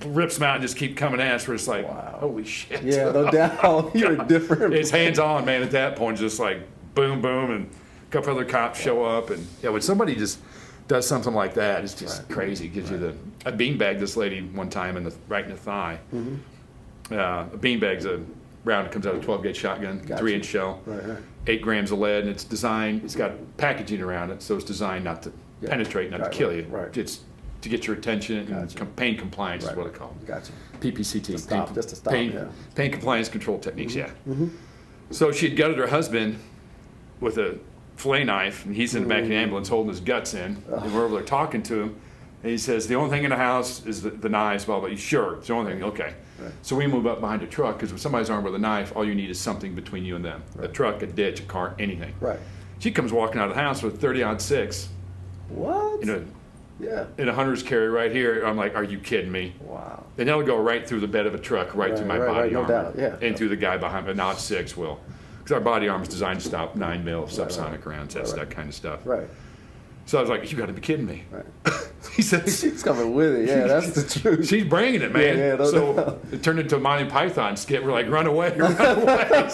Rips him out and just keep coming at us. Where it's like, holy shit. Yeah, no doubt. You're different. It's hands on, man. At that point, just like boom, boom, and a couple other cops show up, and when somebody just does something like that, it's just crazy. It gives you I beanbagged this lady one time right in the thigh. A beanbag's a round that comes out of a 12-gauge shotgun, 3-inch shell, 8 grams of lead, and it's got packaging around it, so it's designed not to penetrate, not to kill you. Right. It's to get your attention, and pain compliance is what it's called. Gotcha. PPCT. Just to stop. Pain compliance control techniques, So she had gutted her husband with a fillet knife, and he's in the back of the ambulance holding his guts in, and we're over there talking to him, and he says, the only thing in the house is the knives, blah, blah, blah. Sure, it's the only thing, okay. Right. So we move up behind a truck, because when somebody's armed with a knife, all you need is something between you and them. Right. A truck, a ditch, a car, anything. Right. She comes walking out of the house with 30-06. What? In a hunter's carry right here. I'm like, are you kidding me? Wow. And they'll go right through the bed of a truck, right through my body armor. No doubt. Yeah. And through the guy behind, but not 6 will. Because our body armor is designed to stop 9mm subsonic rounds. That's that kind of stuff. Right. So I was like, you got to be kidding me. Right. He said, she's coming with it. Yeah, that's the truth. She's bringing it, man. So it turned into a Monty Python skit. We're like, run away, run away.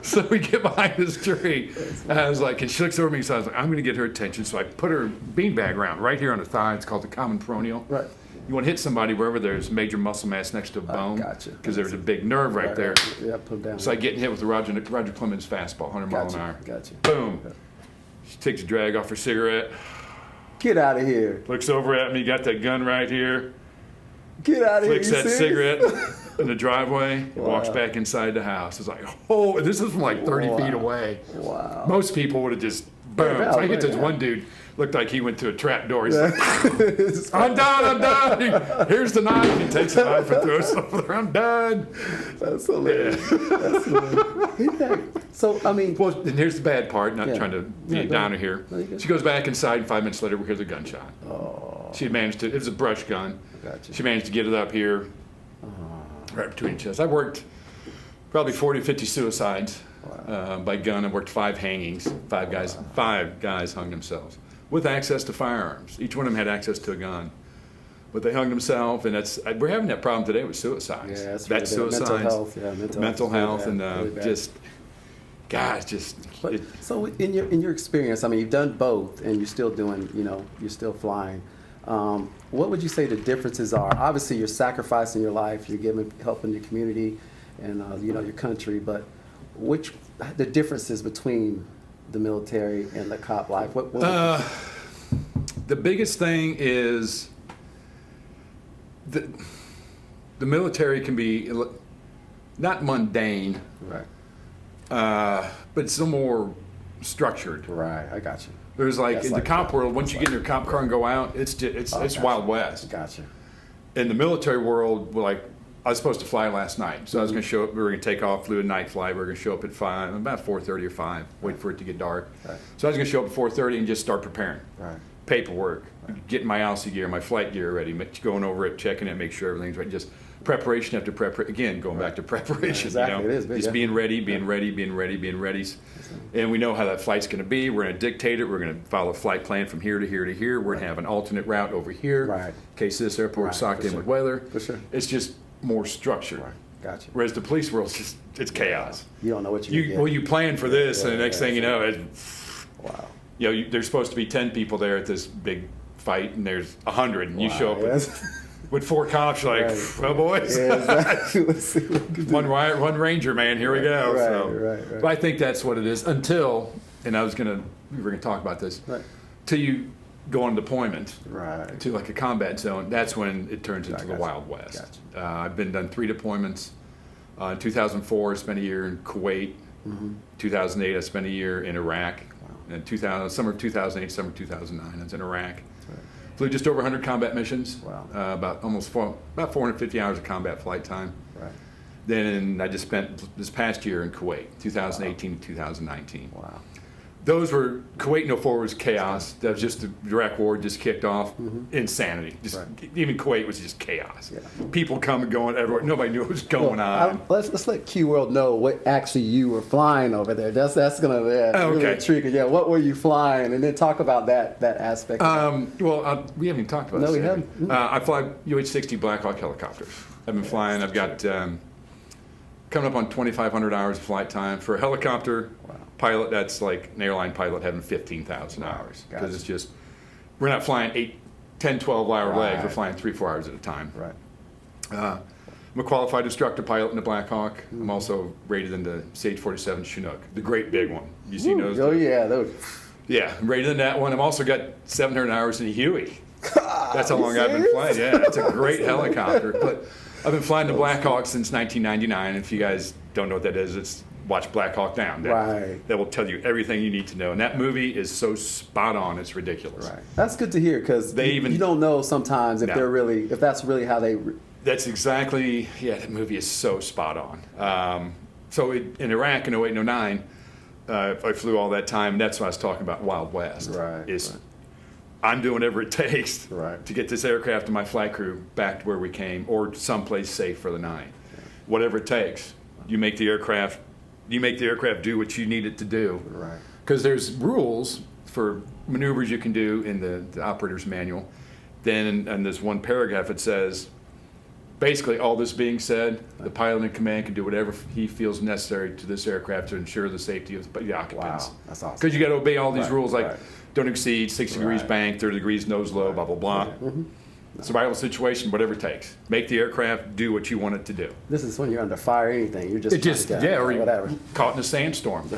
So we get behind this tree. And I was like, and she looks over at me, so I was like, I'm going to get her attention. So I put her beanbag around right here on the thigh. It's called the common peroneal. Right. You want to hit somebody wherever there's major muscle mass next to a bone. Gotcha. Because there's a big nerve right there. Yeah, put down. It's like getting hit with the Roger Clemens fastball, 100 mile an hour. Gotcha. Boom. She takes a drag off her cigarette. Get out of here. Looks over at me, got that gun right here. Get out of here. Flicks that cigarette in the driveway, and walks back inside the house. It's like, oh, this is from like 30 feet away. Wow. Most people would have just, boom. So I get this one dude, looked like he went to a trap door. He's like, I'm done. Here's the knife. He takes the knife and throws it over there. I'm done. That's hilarious. Yeah. That's hilarious. So, I mean. Well, and here's the bad part, not trying to be a downer here. No, she goes back inside, and 5 minutes later, we hear the gunshot. Oh. She managed to, it was a brush gun. Gotcha. She managed to get it up here, right between the chest. I worked probably 40 to 50 suicides by gun. I worked 5 hangings. 5 guys hung themselves with access to firearms. Each one of them had access to a gun. But they hung themselves, and we're having that problem today with suicides. Yeah, that's really suicides, mental health. Yeah, mental health, and really just, God, just. But, so in your experience, I mean, you've done both, and you're still doing, you're still flying. What would you say the differences are? Obviously, you're sacrificing your life, you're helping your community, and your country. But the differences between the military and the cop life? The biggest thing is the military can be not mundane, right? But it's a little more structured. Right, I got you. There's in the cop world, once you get in your cop car and go out, it's Wild West. Gotcha. In the military world, I was supposed to fly last night, so I was going to show up. We were going to take off, flew a night flight. We were going to show up at about 4:30 or 5. Wait for it to get dark. Right. So I was going to show up at 4:30 and just start preparing. Right. Paperwork, getting my ALSI gear, my flight gear ready, going over it, checking it, make sure everything's right. Just preparation after preparation. Again, going back to preparation. Yeah, exactly. It is big, just being ready. And we know how that flight's going to be. We're going to dictate it. We're going to follow a flight plan from here to here to here. We're going to have an alternate route over here. Right. In case this airport is socked in with weather. For sure. It's just more structured. Right. Gotcha. Whereas the police world, it's chaos. You don't know what you get. Well, you plan for this, and the next thing you know, wow. There's supposed to be 10 people there at this big fight, and there's 100, and you show up with 4 cops. You're like, oh boys, one ranger, man. Here we go. Right. But I think that's what it is. Until, and we were gonna talk about this. Right. Till you go on deployment, right, to a combat zone. That's when it turns into the Wild West. Gotcha. I've done 3 deployments. In 2004, I spent a year in Kuwait. Mm-hmm. 2008, I spent a year in Iraq. Wow. And summer of 2008, summer of 2009, I was in Iraq. Right. Flew just over 100 combat missions. Wow. About 450 hours of combat flight time. Right. Then I just spent this past year in Kuwait, 2018 to 2019. Wow. Those were, Kuwait in 04 was chaos. That was just the Iraq war just kicked off. Mm-hmm. Insanity. Even Kuwait was just chaos. Yeah. People coming, going everywhere. Nobody knew what was going on. Let's let QWorld know what actually you were flying over there. That's going to really intrigue you. Yeah, what were you flying? And then talk about that aspect. We haven't even talked about this. No, we haven't. Mm-hmm. I fly UH-60 Blackhawk Helicopters. I've been flying. I've got coming up on 2,500 hours of flight time. For a helicopter pilot, that's like an airline pilot having 15,000 hours. Because it's just, we're not flying 10, 12-hour legs. We're flying 3-4 hours at a time. Right. I'm a qualified instructor pilot in the Blackhawk. Mm-hmm. I'm also rated in the CH-47 Chinook, the great big one. You seen those? Oh, yeah. Those. Yeah, I'm rated in that one. I've also got 700 hours in a Huey. That's how long I've been flying. Yeah, it's a great helicopter. But I've been flying the Blackhawk since 1999. If you guys don't know what that is, it's watch Blackhawk Down. That will tell you everything you need to know. And that movie is so spot on, it's ridiculous. Right. That's good to hear, because you don't know sometimes if if that's really how they... That's exactly, that movie is so spot on. So in Iraq in 08 and 09, I flew all that time, and that's what I was talking about, Wild West. I'm doing whatever it takes to get this aircraft and my flight crew back to where we came, or someplace safe for the night. Whatever it takes. You make the aircraft do what you need it to do. Because there's rules for maneuvers you can do in the operator's manual. Then in this one paragraph it says, basically, all this being said, the pilot in command can do whatever he feels necessary to this aircraft to ensure the safety of the occupants. Wow, that's awesome. Because you got to obey all these rules, like don't exceed 60 degrees bank, 30 degrees nose low, blah, blah, blah. Survival situation, whatever it takes. Make the aircraft do what you want it to do. This is when you're under fire or anything. You're just or whatever. Caught in a sandstorm.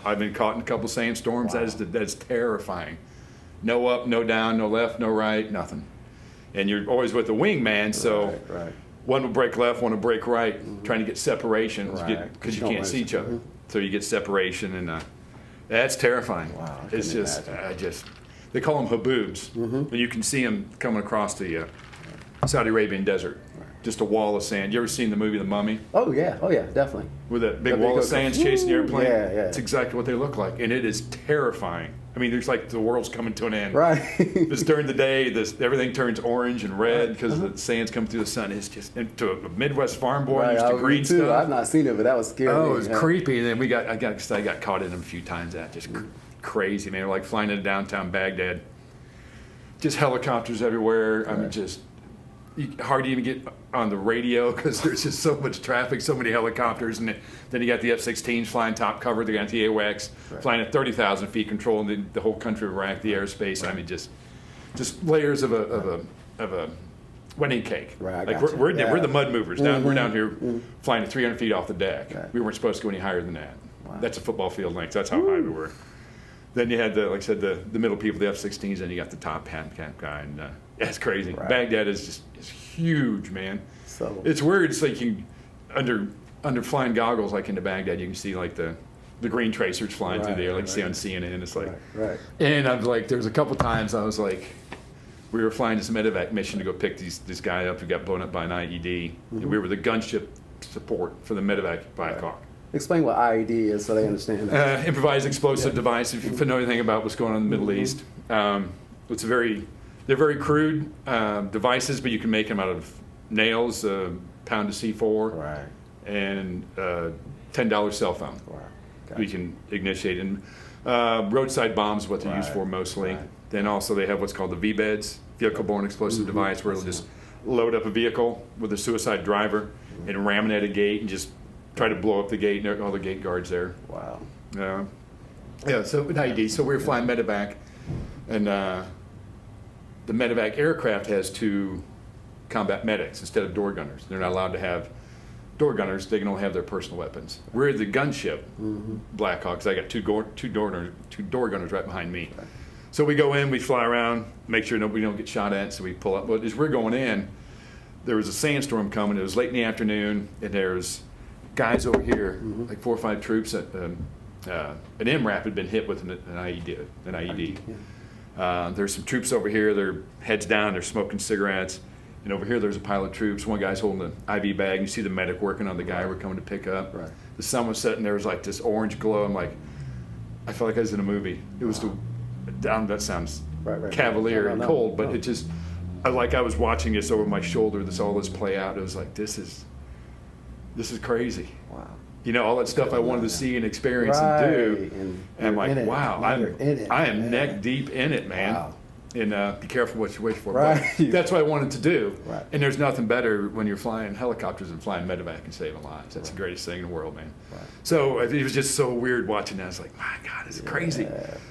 I've been caught in a couple sandstorms. That's terrifying. No up, no down, no left, no right, nothing. And you're always with the wingman, so one will break left, one will break right, trying to get separation because you can't see each other. So you get separation, and that's terrifying. Wow, it's just, they call them haboobs. And you can see them coming across the Saudi Arabian desert. Just a wall of sand. You ever seen the movie The Mummy? Oh yeah, definitely. With that big wall of sand chasing the airplane? Yeah. It's exactly what they look like, and it is terrifying. I mean, there's like the world's coming to an end. Because during the day, everything turns orange and red because the sand's coming through the sun. It's just, and to a Midwest farm boy, used to green stuff. I've not seen it, but that was scary. Oh, it was creepy. And then I got caught in them a few times. That just crazy, man. Like flying into downtown Baghdad, just helicopters everywhere. I mean, just hard to even get on the radio because there's just so much traffic, so many helicopters, and then you got the F-16s flying top cover, the anti-AWACS flying at 30,000 feet, controlling the whole country of Iraq, the airspace. I mean, just layers of a wedding cake. Like we're the mud movers. We're down here flying at 300 feet off the deck. We weren't supposed to go any higher than that. That's a football field length. That's how high we were. Then you had like I said, the middle people, the F-16s, and you got the top hat guy, and it's crazy. Baghdad is huge, man. So it's weird. It's like you under flying goggles, like into Baghdad, you can see like the green tracers flying through the air, like you see on CNN. It's like, and I'm like, there's a couple times I was like, we were flying this Medevac mission to go pick this guy up who got blown up by an IED, and we were the gunship support for the Medevac Blackhawk. Explain what IED is so they understand. Improvised explosive device. If you know anything about what's going on in the Middle East, they're very crude devices, but you can make them out of nails, a pound of C4, and $10 cell phone. You can initiate, and roadside bombs is what they're used for mostly. Then also they have what's called the V-beds, vehicle-borne explosive device, where it'll just load up a vehicle with a suicide driver and ram it at a gate and just try to blow up the gate and all the gate guards there. Wow. So an IED. So we were flying Medevac, and the Medevac aircraft has 2 combat medics instead of door gunners. They're not allowed to have door gunners. They can only have their personal weapons. We're the gunship Blackhawks. I got two door gunners right behind me. So we go in, we fly around, make sure we don't get shot at. So we pull up. But as we're going in, there was a sandstorm coming. It was late in the afternoon, and there's guys over here, like 4 or 5 troops. An MRAP had been hit with an IED. There's some troops over here. Their heads down. They're smoking cigarettes. And over here, there's a pile of troops. One guy's holding an IV bag. And you see the medic working on the guy we're coming to pick up. The sun was setting. There was like this orange glow. I'm like, I felt like I was in a movie. It was that sounds cavalier and cold, but it just, I was watching this over my shoulder. All this play out. It was like, this is crazy. Wow. You know, all that stuff I wanted to see and experience and do. And I'm like, wow, I am neck deep in it, man. Wow. And be careful what you wish for. But that's what I wanted to do. And there's nothing better when you're flying helicopters and flying Medevac and saving lives. That's the greatest thing in the world, man. So it was just so weird watching that. I was like, my God, this is crazy.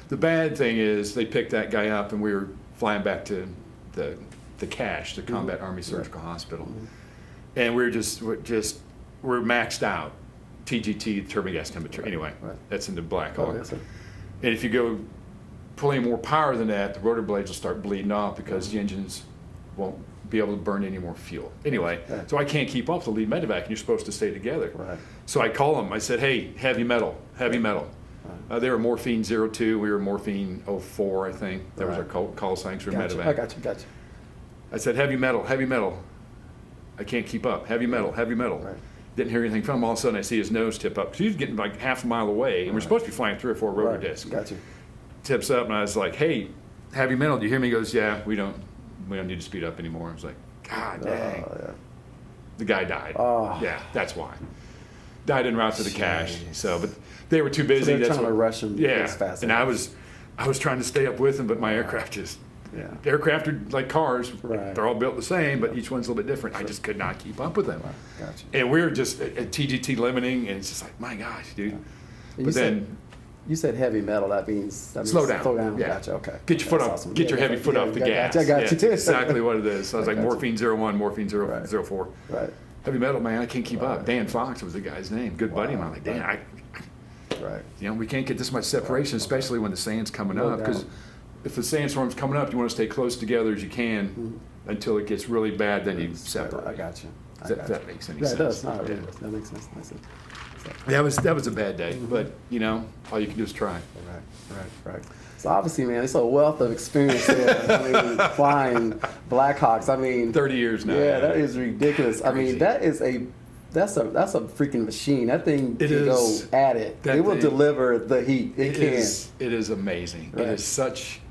The bad thing is they picked that guy up and we were flying back to the CASH, the Combat Army Surgical Hospital. And we're maxed out. TGT, turbine gas temperature. Anyway, that's in the Blackhawk. And if you go pull any more power than that, the rotor blades will start bleeding off because the engines won't be able to burn any more fuel. Anyway, so I can't keep up with the lead medevac, and you're supposed to stay together. Right. So I call them. I said, hey, heavy metal. They were morphine 02. We were morphine 04, I think. That was our call signs for medevac. I got you. I said, heavy metal. I can't keep up. Heavy metal. Right. Didn't hear anything from him. All of a sudden, I see his nose tip up. Because he was getting like half a mile away, and we're supposed to be flying 3 or 4 rotor discs. Got you. Tips up, and I was like, hey, heavy metal, do you hear me? He goes, yeah, we don't need to speed up anymore. I was like, God dang. The guy died. Yeah, that's why. Died en route to the cache. So, but they were too busy. So they're trying to rush him as fast. And I was trying to stay up with him, but my aircraft just. Yeah. Aircraft are like cars. Right. They're all built the same, but each one's a little bit different. Sure. I just could not keep up with them. Gotcha. And we were just at TGT limiting, and it's just like, my gosh, dude. Yeah. But then. You said heavy metal. That means slow down. Slow down. Yeah. Gotcha. Okay. Get your foot off. Awesome. Get your heavy foot off the gas. I got you. That's exactly what it is. So I was like morphine 01, morphine 04. Right. Heavy metal, man. I can't keep up. Dan Fox was the guy's name. Good buddy of mine. I'm like, Dan, we can't get this much separation, especially when the sand's coming up. Because if the sandstorm's coming up, you want to stay close together as you can until it gets really bad. Then you separate. I got you. That makes any sense? That does. That makes sense. That was a bad day, but all you can do is try. Right. So obviously, man, it's a wealth of experience there. I mean, flying Blackhawks. I mean, 30 years now. Yeah, that is ridiculous. Crazy. I mean, that's a freaking machine. That thing can go at it. It will deliver the heat. It is amazing. Right. It's such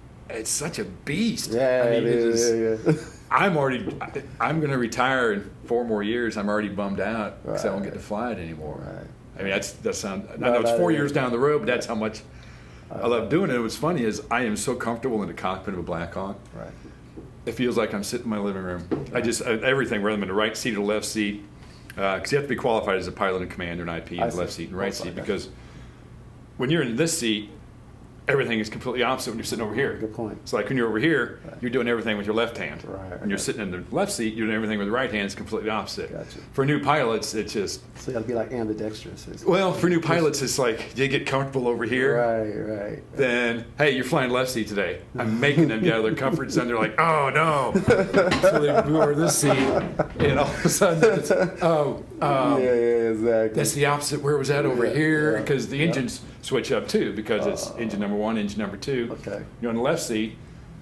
a beast. Yeah, I mean, it is. I'm going to retire in 4 more years. I'm already bummed out because I won't get to fly it anymore. Right. I mean, I know it's 4 years down the road, but that's how much I love doing it. What's funny is I am so comfortable in the cockpit of a Blackhawk. Right. It feels like I'm sitting in my living room. Right. Everything, whether I'm in the right seat or the left seat, because you have to be qualified as a pilot and commander and IP in the left seat and right seat, because when you're in this seat, everything is completely opposite when you're sitting over here. Good point. It's like when you're over here, you're doing everything with your left hand. Right. When you're sitting in the left seat, you're doing everything with the right hand. It's completely opposite. Gotcha. For new pilots, it's just... So you got to be like ambidextrous. Well, for new pilots, it's like, you get comfortable over here. Right. Then, hey, you're flying left seat today. I'm making them get out of their comfort zone. They're like, oh, no. So they move over this seat, and all of a sudden, it's, exactly. That's the opposite. Where was that over here? Because the engines switch up too, because it's engine number 1, engine number 2. Okay. You're on the left seat.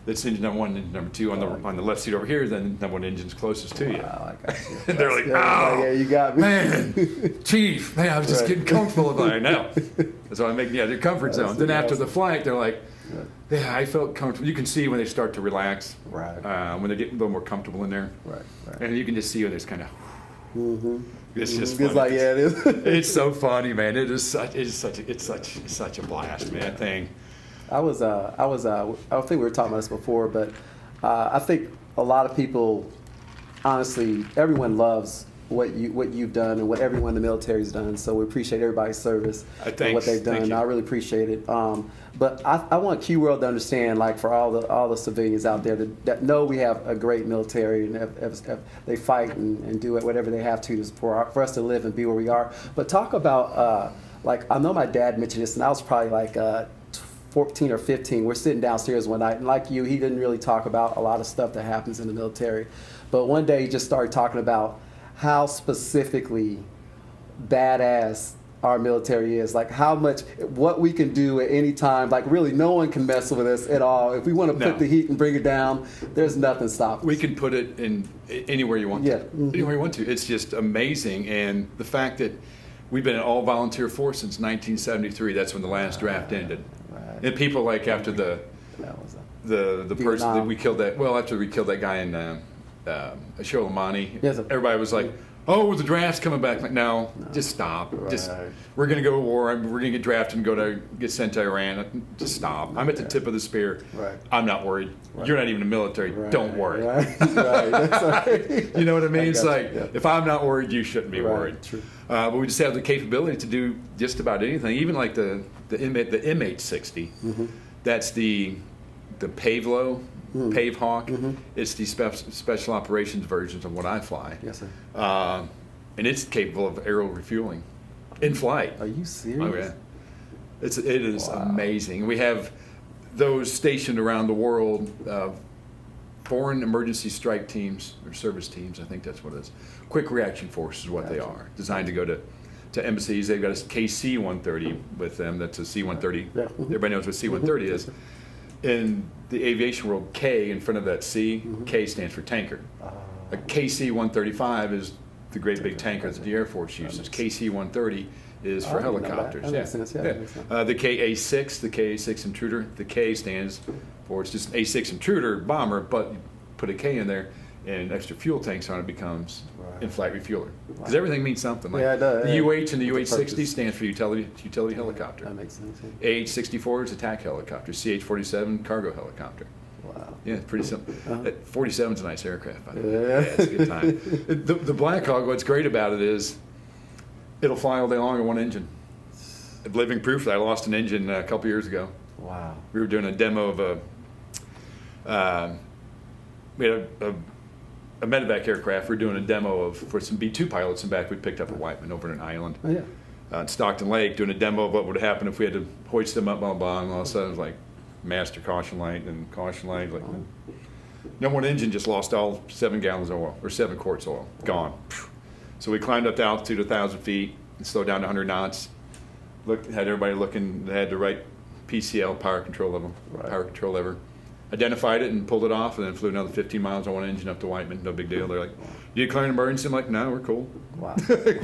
That's engine number 1, engine number 2. On the left seat over here, then number 1 engine's closest to you. Wow, I got you. And they're like, oh, you got me. Man, Chief, I was just getting comfortable about it now. So I make their comfort zone. Then after the flight, they're like, yeah, I felt comfortable. You can see when they start to relax, when they get a little more comfortable in there. Right. And you can just see when it's kind of. It's just funny. It's like, it is. It's so funny, man. It's such a blast, man. Thing. I think we were talking about this before, but I think a lot of people, honestly, everyone loves what you've done and what everyone in the military's done. So we appreciate everybody's service and what they've done. I really appreciate it. But I want QWorld to understand, like, for all the civilians out there that know we have a great military and they fight and do whatever they have to for us to live and be where we are. But talk about like, I know my dad mentioned this, and I was probably like 14 or 15. We're sitting downstairs one night, and like you, he didn't really talk about a lot of stuff that happens in the military. But one day he just started talking about how specifically badass our military is, like what we can do at any time. Like, really, no one can mess with us at all. If we want to put the heat and bring it down, there's nothing stopping us. We can put it in anywhere you want to. Anywhere you want to. It's just amazing. And the fact that we've been an all-volunteer force since 1973. That's when the last draft ended. Right. And people, like, after the person that we killed after we killed that guy in Sholamani, everybody was like, oh, the draft's coming back. Like, no, just stop. Right. We're going to go to war. We're going to get drafted and get sent to Iran. Just stop. I'm at the tip of the spear. Right. I'm not worried. Right. You're not even in the military. Right. Don't worry. Right. Right. You know what I mean? It's like, if I'm not worried, you shouldn't be worried. True. But we just have the capability to do just about anything. Even like the M860. Mm-hmm. That's the Pavlo. Pave Hawk. Mm-hmm. It's the special operations versions of what I fly. Yes, sir. And it's capable of aerial refueling in flight. Are you serious? Oh, yeah. It is amazing. We have those stationed around the world foreign emergency strike teams or service teams. I think that's what it is. Quick reaction force is what they are. Designed to go to embassies. They've got a KC-130 with them. That's a C-130. Yeah. Everybody knows what C-130 is. In the aviation world, K in front of that C, K stands for tanker. A KC-135 is the great big tanker that the Air Force uses. KC-130 is for helicopters. That makes sense. That makes sense. The KA-6, the KA-6 intruder, the K stands for, it's just an A-6 intruder bomber, but you put a K in there and extra fuel tanks on it becomes in-flight refueler. Because everything means something. Like it does. The UH and the UH-60 stands for utility helicopter. That makes sense. AH-64 is attack helicopter. CH-47 cargo helicopter. Wow. Yeah, pretty simple. 47 is a nice aircraft, by the way. Yeah, it's a good time. The Blackhawk, what's great about it is it'll fly all day long on one engine. Living proof that I lost an engine a couple years ago. Wow. We were doing a demo of we had a Medevac aircraft. We were doing a demo for some B-2 pilots in back. We picked up a Whiteman over in an island. Oh, yeah. In Stockton Lake, doing a demo of what would happen if we had to hoist them up, blah, blah, and all of a sudden it was like master caution light and caution light. Like, no one engine just lost all 7 gallons of oil, or 7 quarts of oil. Gone. So we climbed up to altitude 1,000 feet and slowed down to 100 knots. Had everybody looking, they had the right PCL, power control lever. Identified it and pulled it off, and then flew another 15 miles on one engine up to Whiteman. No big deal. They're like, "You declare an emergency?" I'm like, "No, we're cool." Wow. You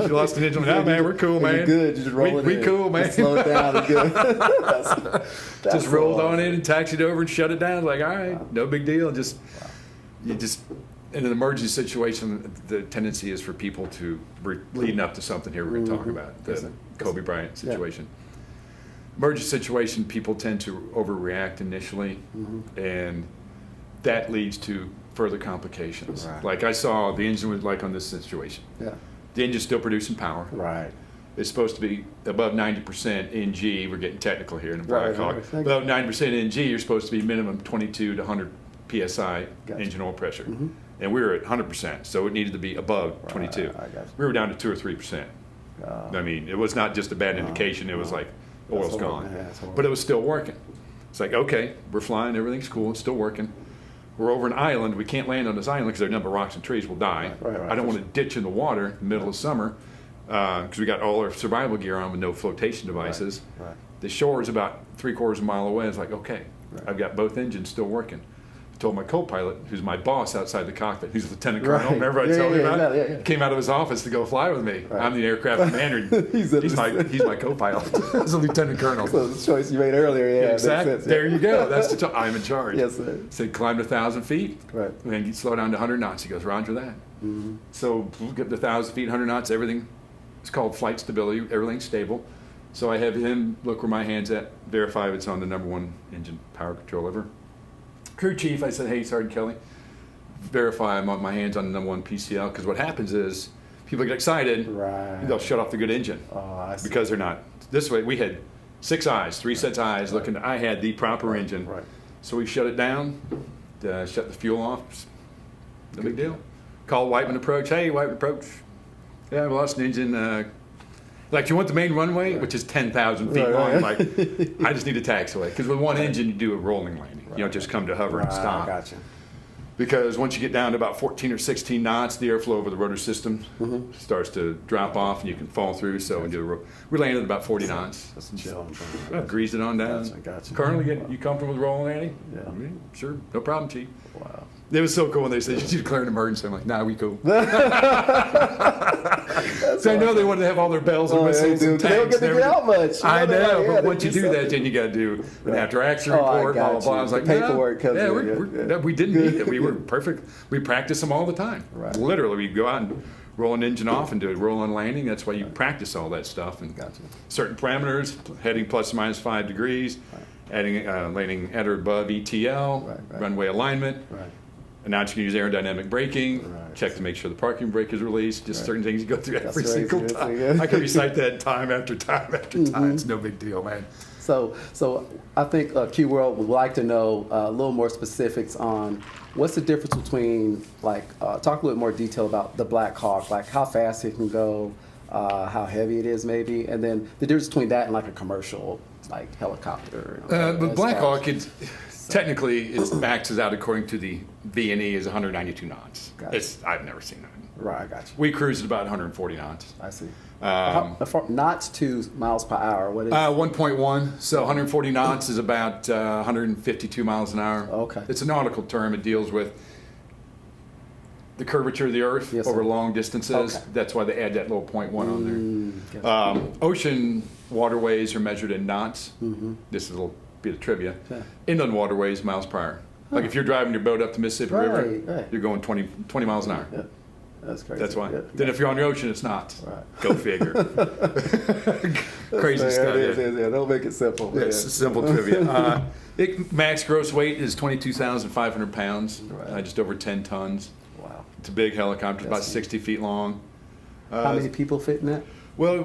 lost an engine. No, man, we're cool, man. You're good. You just roll it in. We cool, man. Just slow it down. You're good. that's just rolled on in and taxied over and shut it down. Like, all right, no big deal. Just you just in an emergency situation, the tendency is for people to leading up to something here we're going to talk about the Kobe Bryant situation. Yeah. Emergency situation, people tend to overreact initially, and that leads to further complications. Right. Like I saw the engine was like on this situation. Yeah. The engine's still producing power. Right. It's supposed to be above 90% NG. We're getting technical here in the Blackhawk. Right. Above 90% NG, you're supposed to be minimum 22 to 100 PSI engine oil pressure. And we were at 100%, so it needed to be above 22. We were down to 2 or 3%. I mean, it was not just a bad indication. It was like, oil's gone. Yeah, but it was still working. It's like, okay, we're flying, everything's cool, it's still working. We're over an island. We can't land on this island because there are a number of rocks and trees. We'll die. I don't want to ditch in the water in the middle of summer because we got all our survival gear on with no flotation devices. The shore is about 3/4 of a mile away. It's like, okay, I've got both engines still working. I told my co-pilot, who's my boss outside the cockpit, who's a lieutenant colonel, remember I told you about? Came out of his office to go fly with me. I'm the aircraft commander. he's my co-pilot. He's a lieutenant colonel. So the choice you made earlier, exactly. Makes sense, there you go. That's I'm in charge. Yes, sir. Said climb to 1,000 feet, and then you slow down to 100 knots. He goes, Roger that. So we'll get to 1,000 feet, 100 knots, everything. It's called flight stability. Everything's stable. So I have him look where my hand's at, verify if it's on the number 1 engine power control lever. Crew chief, I said, hey, Sergeant Kelly, verify I'm on my hands on the number 1 PCL, because what happens is people get excited, they'll shut off the good engine because they're not. This way, we had 6 eyes, 3 sets of eyes looking. I had the proper engine, so we shut it down, shut the fuel off. No big deal. Call Whiteman approach. Hey, Whiteman approach. Yeah, we lost an engine. Like, you want the main runway, which is 10,000 feet long. Like, I just need a taxiway. Because with one engine, you do a rolling landing. You don't just come to hover and stop. Gotcha. Because once you get down to about 14 or 16 knots, the airflow over the rotor system starts to drop off, and you can fall through. So we landed at about 40 knots. That's chill. Greased it on down. Gotcha. Colonel, you comfortable with rolling landing? Yeah. Sure. No problem, Chief. Wow. It was so cool when they said, you declare an emergency. I'm like, nah, we cool. So I know they wanted to have all their bells and whistles and tanks. They don't get to get out much. I know, but once you do that, then you got to do an after-action report, blah, blah, blah. I was like, paperwork comes we didn't need it. We were perfect. We practice them all the time. Literally, we go out and roll an engine off and do a roll-on landing. That's why you practice all that stuff. And certain parameters, heading plus or minus 5 degrees, adding landing at or above ETL, runway alignment. Now you can use aerodynamic braking, check to make sure the parking brake is released, just certain things you go through every single time. I can recite that time after time after time. It's no big deal, man. So I think QWorld would like to know a little more specifics on what's the difference between, like, talk a little more detail about the Blackhawk, like how fast it can go, how heavy it is maybe, and then the difference between that and like a commercial, like, helicopter. The Blackhawk, technically, it maxes out according to the V&E is 192 knots. I've never seen that. Right, I got you. We cruised at about 140 knots. I see. Knots to miles per hour, what is 1.1, so 140 knots is about 152 miles an hour. Okay. It's a nautical term. It deals with the curvature of the Earth over long distances. Okay. That's why they add that little 0.1 on there. Ocean waterways are measured in knots. Mm-hmm. This is a little bit of trivia. Yeah. Inland waterways, miles per hour. Like if you're driving your boat up the Mississippi River, you're going 20 miles an hour. Yeah. That's crazy. That's why. Yeah. Then if you're on the ocean, it's knots. Right. Go figure. Crazy stuff. Yeah, don't make it simple. It's simple trivia. Max gross weight is 22,500 pounds, just over 10 tons. Wow. It's a big helicopter, about 60 feet long. How many people fit in that? Well,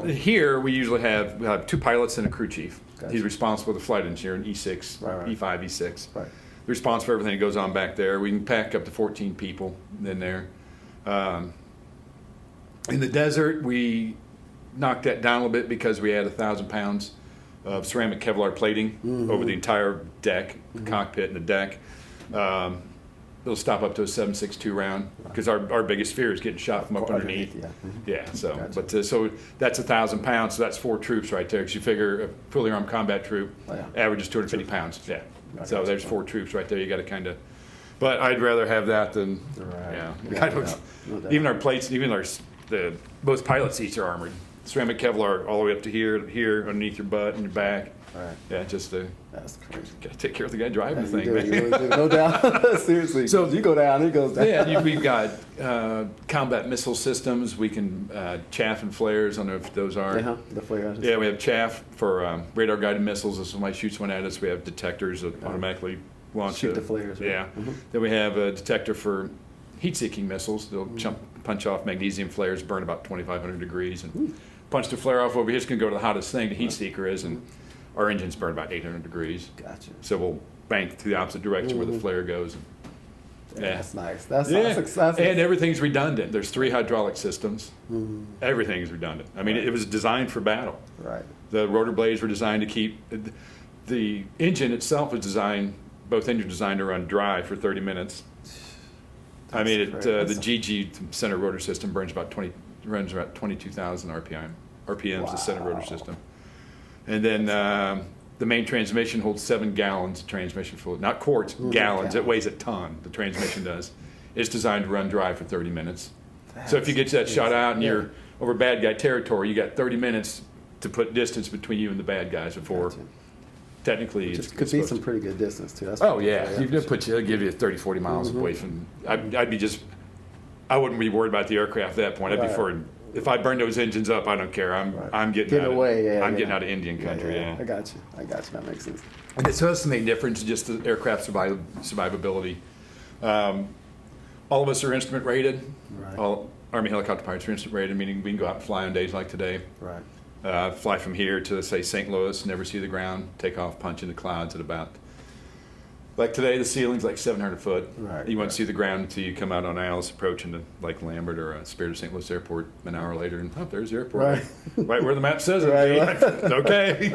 here we usually have 2 pilots and a crew chief. Gotcha. He's responsible for the flight engineer in E6, E5, E6. Right. They're responsible for everything that goes on back there. We can pack up to 14 people in there. In the desert, we knocked that down a little bit because we had 1,000 pounds of ceramic Kevlar plating over the entire deck, the cockpit and the deck. It'll stop up to a 7.62 round because our biggest fear is getting shot from up underneath. So gotcha. So that's 1,000 pounds. So that's 4 troops right there. Because you figure a fully armed combat troop averages 250 pounds. Yeah. So there's 4 troops right there. You got to kind of. But I'd rather have that than even our plates, even both pilot seats are armored. Ceramic Kevlar all the way up to here underneath your butt and your back. Right. Yeah, just that's crazy. Gotta take care of the guy driving the thing, man. You really do. No doubt. Seriously. So you go down, it goes down. Yeah, we've got combat missile systems. We can chaff and flares. I don't know if those are. The flares. Yeah, we have chaff for radar guided missiles. If somebody shoots one at us, we have detectors that automatically launch shoot the flares. Right? Yeah. Then we have a detector for heat-seeking missiles. They'll punch off magnesium flares, burn about 2,500 degrees, and punch the flare off over here. It's going to go to the hottest thing, the heat seeker is, and our engines burn about 800 degrees. Gotcha. So we'll bank to the opposite direction where the flare goes. That's nice. That's successful. And everything's redundant. There's 3 hydraulic systems. Everything's redundant. I mean, it was designed for battle. Right. The rotor blades were designed to keep the engine itself was designed. Both engines designed to run dry for 30 minutes. The GG center rotor system runs about 22,000 RPMs. The center rotor system. And then the main transmission holds 7 gallons of transmission fluid, not quarts, gallons. It weighs a ton. The transmission does. It's designed to run dry for 30 minutes. So if you get that shot out and you're over bad guy territory, you got 30 minutes to put distance between you and the bad guys before. Technically, it could be some pretty good distance too. That's it'll give you 30, 40 miles away from. I wouldn't be worried about the aircraft at that point. I'd be for. If I burn those engines up, I don't care. I'm getting out away. I'm getting out of Indian country. Yeah. I got you. That makes sense. And so that's the main difference, just the aircraft survivability. All of us are instrument rated. Right. All Army helicopter pilots are instrument rated, meaning we can go out and fly on days like today. Right. Fly from here to, say, St. Louis, never see the ground, take off, punch in the clouds at about, like today, the ceiling's like 700 foot. Right. You won't see the ground until you come out on Alice Approach into Lake Lambert or Spirit of St. Louis Airport an hour later, and there's the airport. Right where the map says it. Right. Okay.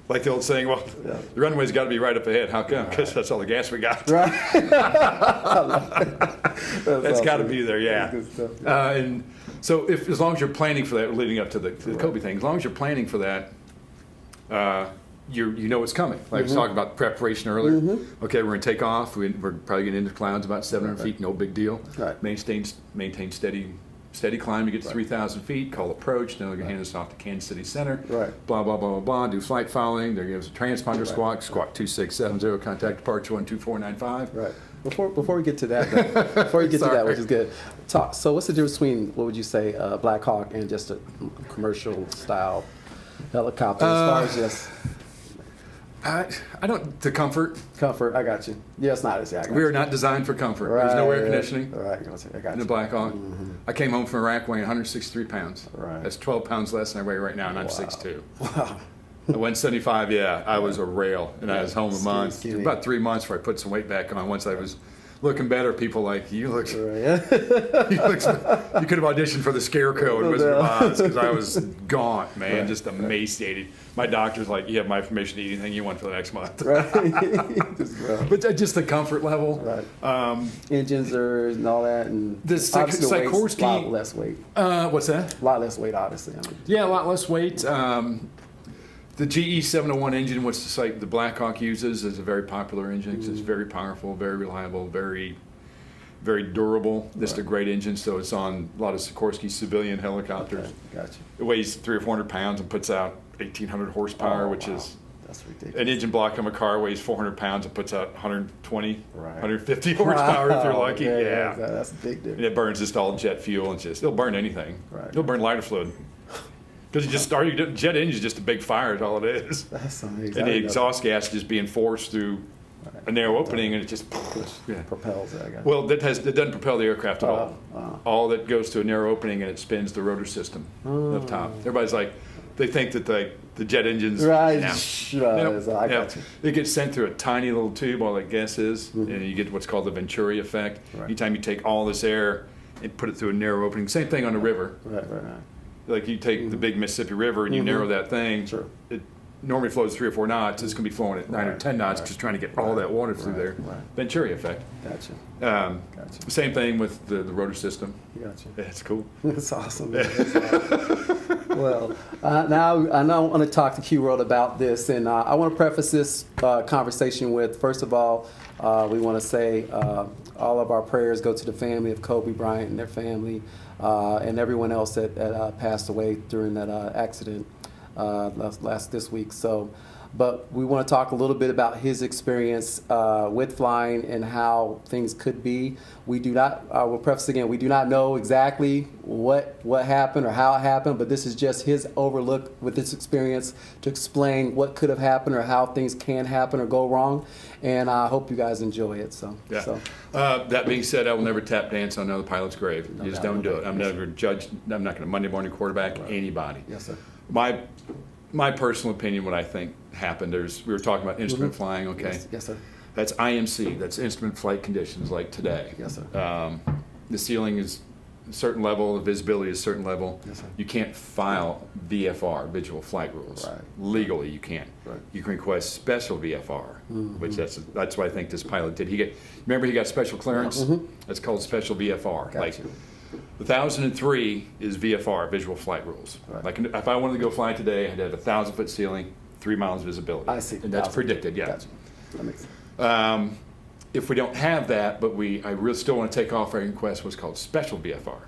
Like the old saying, well, the runway's got to be right up ahead. How come? Because that's all the gas we got. Right. That's got to be there, yeah. And so as long as you're planning for that, leading up to the Kobe thing, as long as you're planning for that, you know what's coming. Like I was talking about preparation earlier. Okay, we're going to take off. We're probably getting into clouds about 700 feet, no big deal. Right. Maintain steady climb to get to 3,000 feet, call approach, then they're going to hand us off to Kansas City Center. Right. Blah, blah, blah, blah, blah, do flight following. They're going to give us a transponder squawk 2670, contact departure 12495. Right. Before we get to that, which is good. So what's the difference between, what would you say, Blackhawk and just a commercial style helicopter as far as just... I don't, the comfort. Comfort, I got you. Yeah, it's not. We are not designed for comfort. Right, there's no air conditioning. Right, I got you. In the Blackhawk. I came home from Iraq weighing 163 pounds. Right. That's 12 pounds less than I weigh right now, and I'm 6'2". Wow. I went 75, I was a rail, and I was home a month. About 3 months before I put some weight back on. Once I was looking better, people like, you look, Right. you could have auditioned for the Scarecrow in Wizard of Oz, because I was gaunt, man, Right. just emaciated. My doctor's like, you have my permission to eat anything you want for the next month. Right. Just rough. But just the comfort level. Right. Engines are and all that, and The obviously the weight's Sikorsky. a lot less weight. What's that? A lot less weight, obviously. I mean, Yeah, a lot less weight. The GE 701 engine, which the Blackhawk uses, is a very popular engine. It's very powerful, very reliable, very, very durable. This is a great engine, so it's on a lot of Sikorsky civilian helicopters. Okay, gotcha. It weighs 300 or 400 pounds and puts out 1,800 horsepower, which is that's ridiculous. an engine block on a car weighs 400 pounds and puts out 120, Right. 150 horsepower if you're lucky. Okay, Yeah. That's a big difference. And it burns just all jet fuel, and it'll burn anything. Right. It'll burn lighter fluid. Because you just started, jet engine is just a big fire is all it is. That's amazing. And the exhaust gas is just being forced through a narrow opening, and it just propels it, I guess. Well, it doesn't propel the aircraft at all. Wow. All that goes to a narrow opening, and it spins the rotor system up top. Everybody's like, they think that the jet engines. Right. No. I got you. It gets sent through a tiny little tube, all that gas is, and you get what's called the Venturi effect. Right. Anytime you take all this air and put it through a narrow opening, same thing on the river. Right. Like you take the big Mississippi River and you narrow that thing. Sure. It normally flows 3 or 4 knots. It's going to be flowing at 9 or 10 knots, just trying to get all that water through there. Right. Venturi effect. Gotcha. Gotcha. Same thing with the rotor system. Gotcha. That's cool. That's awesome. That's awesome. Well, now I want to talk to QWorld about this, and I want to preface this conversation with, first of all, we want to say all of our prayers go to the family of Kobe Bryant and their family, and everyone else that passed away during that accident this week. So, but we want to talk a little bit about his experience with flying and how things could be. We do not, we'll preface again, we do not know exactly what happened or how it happened, but this is just his overlook with this experience to explain what could have happened or how things can happen or go wrong. And I hope you guys enjoy it. That being said, I will never tap dance on another pilot's grave. No You just doubt. don't do it. I'm never judged. I'm not going to Monday morning quarterback anybody. Yes, sir. My personal opinion, what I think happened, we were talking about instrument flying, okay? Yes, sir. That's IMC, that's instrument flight conditions like today. Yes, sir. The ceiling is a certain level, the visibility is a certain level. Yes, sir. You can't file VFR, visual flight rules. Right. Legally, you can't. Right. You can request special VFR, which that's what I think this pilot did. Remember he got special clearance? That's called special VFR. Gotcha. 1003 is VFR, visual flight rules. Right. Like if I wanted to go fly today, I'd have a 1,000-foot ceiling, 3 miles visibility. I see. And that's predicted, yeah. Gotcha. That makes sense. If we don't have that, but I really still want to take off, I request what's called special VFR.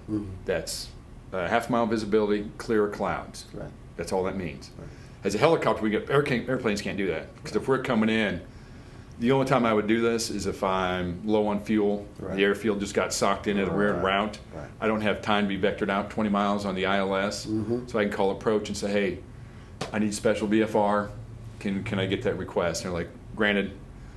That's half-mile visibility, clear clouds. Right. That's all that means. Right. As a helicopter, airplanes can't do that. Because if we're coming in, the only time I would do this is if I'm low on fuel, Right. the airfield just got socked in at a weird route. Right. I don't have time to be vectored out 20 miles on the ILS, so I can call approach and say, hey, I need special VFR. Can I get that request? And they're like, granted.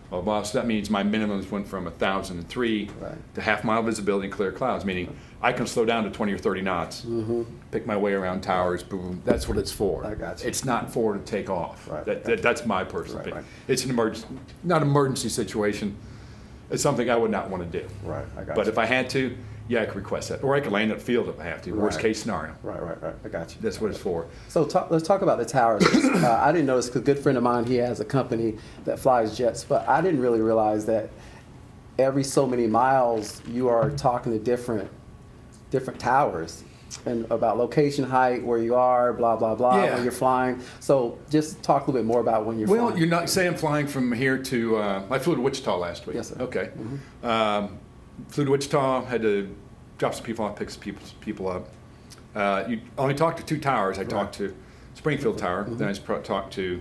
Well, boss, that means my minimums went from 1,003 Right. to half-mile visibility and clear clouds, meaning I can slow down to 20 or 30 knots, pick my way around towers, boom. That's what it's for. I got you. It's not for to take off. Right. That's my personal Right, opinion. right. It's an not an emergency situation. It's something I would not want to do. Right. I got But you. if I had to, yeah, I could request that. Or I could land at field if I have to. Worst Right. case scenario. Right. I got you. That's what it's for. So let's talk about the towers. I didn't know this because a good friend of mine, he has a company that flies jets, but I didn't really realize that every so many miles you are talking to different towers and about location, height, where you are, blah, blah, blah, Yeah. when you're flying. So just talk a little bit more about when you're flying. Well, you're not, say I'm flying from here to, I flew to Wichita last week. Yes, sir. Okay. Flew to Wichita, had to drop some people off, pick some people up. You only talked to 2 towers. I talked to Springfield Tower, then I talked to,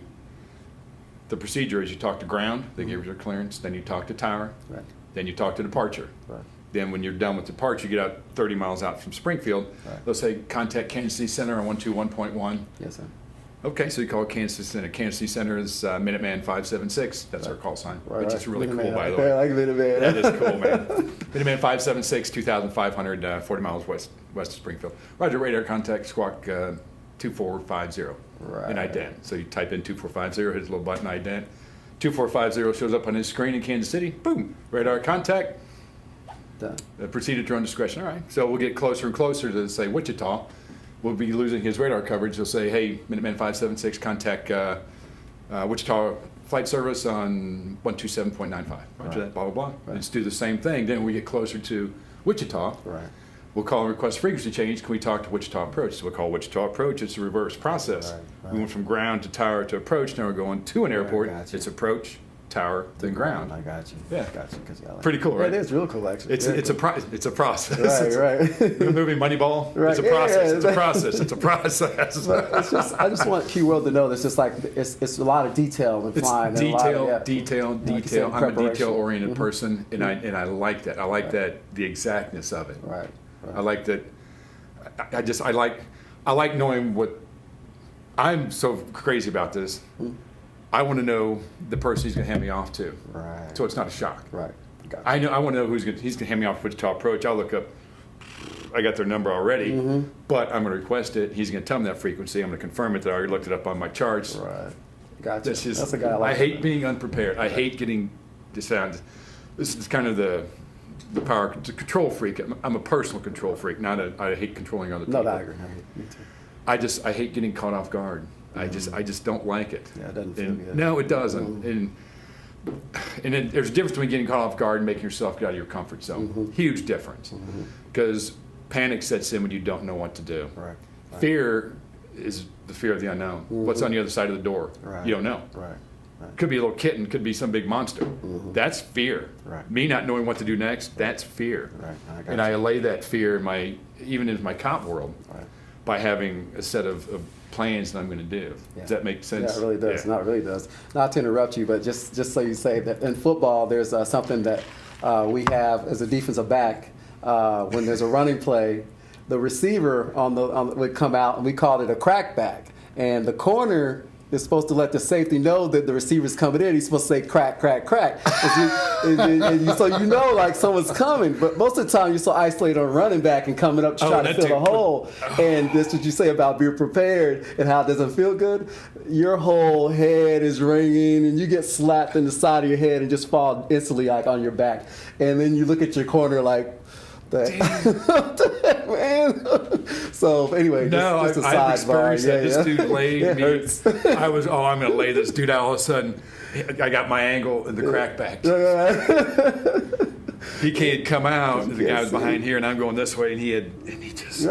the procedure is you talk to ground, they give you their clearance, then you talk to tower, Right. then you talk to departure. Right. Then when you're done with departure, you get out 30 miles out from Springfield, Right. they'll say contact Kansas City Center on 121.1. Yes, sir. Okay, so you call Kansas City Center. Kansas City Center is Minuteman 576. That's our call sign, Right, which is really Minuteman. cool, by the way. I like Minuteman. That is cool, man. Minuteman 576, 2,500, 40 miles west of Springfield. Roger, radar contact, squawk 2450 Right. in ident. So you type in 2450, hit a little button, ident. 2450 shows up on his screen in Kansas City. Boom, radar contact. Done. Proceed at your own discretion. All right. So we'll get closer and closer to, say, Wichita. We'll be losing his radar coverage. He'll say, hey, Minuteman 576, contact Wichita Flight Service on 127.95. Roger that, blah, blah, blah. Right. Let's do the same thing. Then we get closer to Wichita. Right. We'll call and request frequency change. Can we talk to Wichita Approach? So we'll call Wichita Approach. It's a reverse process. Right. We went from ground to tower to approach. Now we're going to an airport. Gotcha. It's approach, tower, then ground. I got you. Yeah. Got you. Like Pretty cool, right? It is real cool, actually. It's a process. Right. The movie Moneyball. Right. It's a process. It's a process. It's a process. But it's just, I just want QWorld to know that it's just like it's a lot of detail in flying. It's detail. Like you said, I'm a detail-oriented Mm-hmm. person, and I like that. I like that, the exactness of it. Right. I like that. I like knowing what. I'm so crazy about this. I want to know the person he's going to hand me off to. Right. So it's not a shock. Right. Got I know. I want to know he's going to hand me off Wichita Approach. I'll look up. I got their number already, but I'm going to request it. He's going to tell me that frequency. I'm going to confirm it that I already looked it up on my charts. Right. Gotcha. That's a guy I like. I hate being unprepared. I hate getting dissounded. This is kind of the power control freak. I'm a personal control freak. I hate controlling other people. No, I agree. Me too. I hate getting caught off guard. I just don't like it. Yeah, it doesn't feel good. No, it doesn't. And then there's a difference between getting caught off guard and making yourself get out of your comfort zone. Huge difference. Because panic sets in when you don't know what to do. Right. Fear is the fear of the unknown. What's on the other side of the door? Right. You don't know. Right. Could be a little kitten, could be some big monster. That's fear. Right. Me not knowing what to do next, that's fear. Right. And I allay that fear even in my cop world by having a set of plans that I'm going to do. Yeah. Does that make sense? Yeah, it really does. Yeah. No, it really does. Not to interrupt you, but just so you say that in football, there's something that we have as a defensive back when there's a running play. The receiver would come out, and we called it a crackback, and the corner is supposed to let the safety know that the receiver's coming in. He's supposed to say crack, crack, crack. So you know like someone's coming. But most of the time you're so isolated on running back and coming up to try to fill a hole. And that's what you say about being prepared and how it doesn't feel good. Your whole head is ringing and you get slapped in the side of your head and just fall instantly like on your back. And then you look at your corner like, man. So anyway, just a I've experienced that. This dude laid me. Hurts. I'm going to lay this dude out. All of a sudden, I got my angle in the crackback. He can't come out. The guy was behind here, and I'm going this way, and he just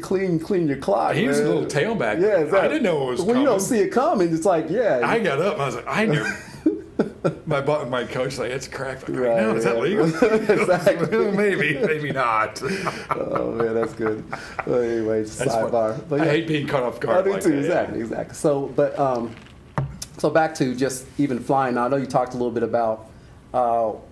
clean your clock. He was a little tailback. Yeah, exactly. I didn't know it was coming. When you don't see it coming, it's like I got up and I was like, I knew. My coach was like, it's a crack. Like, no, is that legal? Exactly. maybe not. Oh man, that's good. Well, anyway, sidebar. But I hate being caught off guard. I do too. Exactly. So, so back to just even flying. Now, I know you talked a little bit about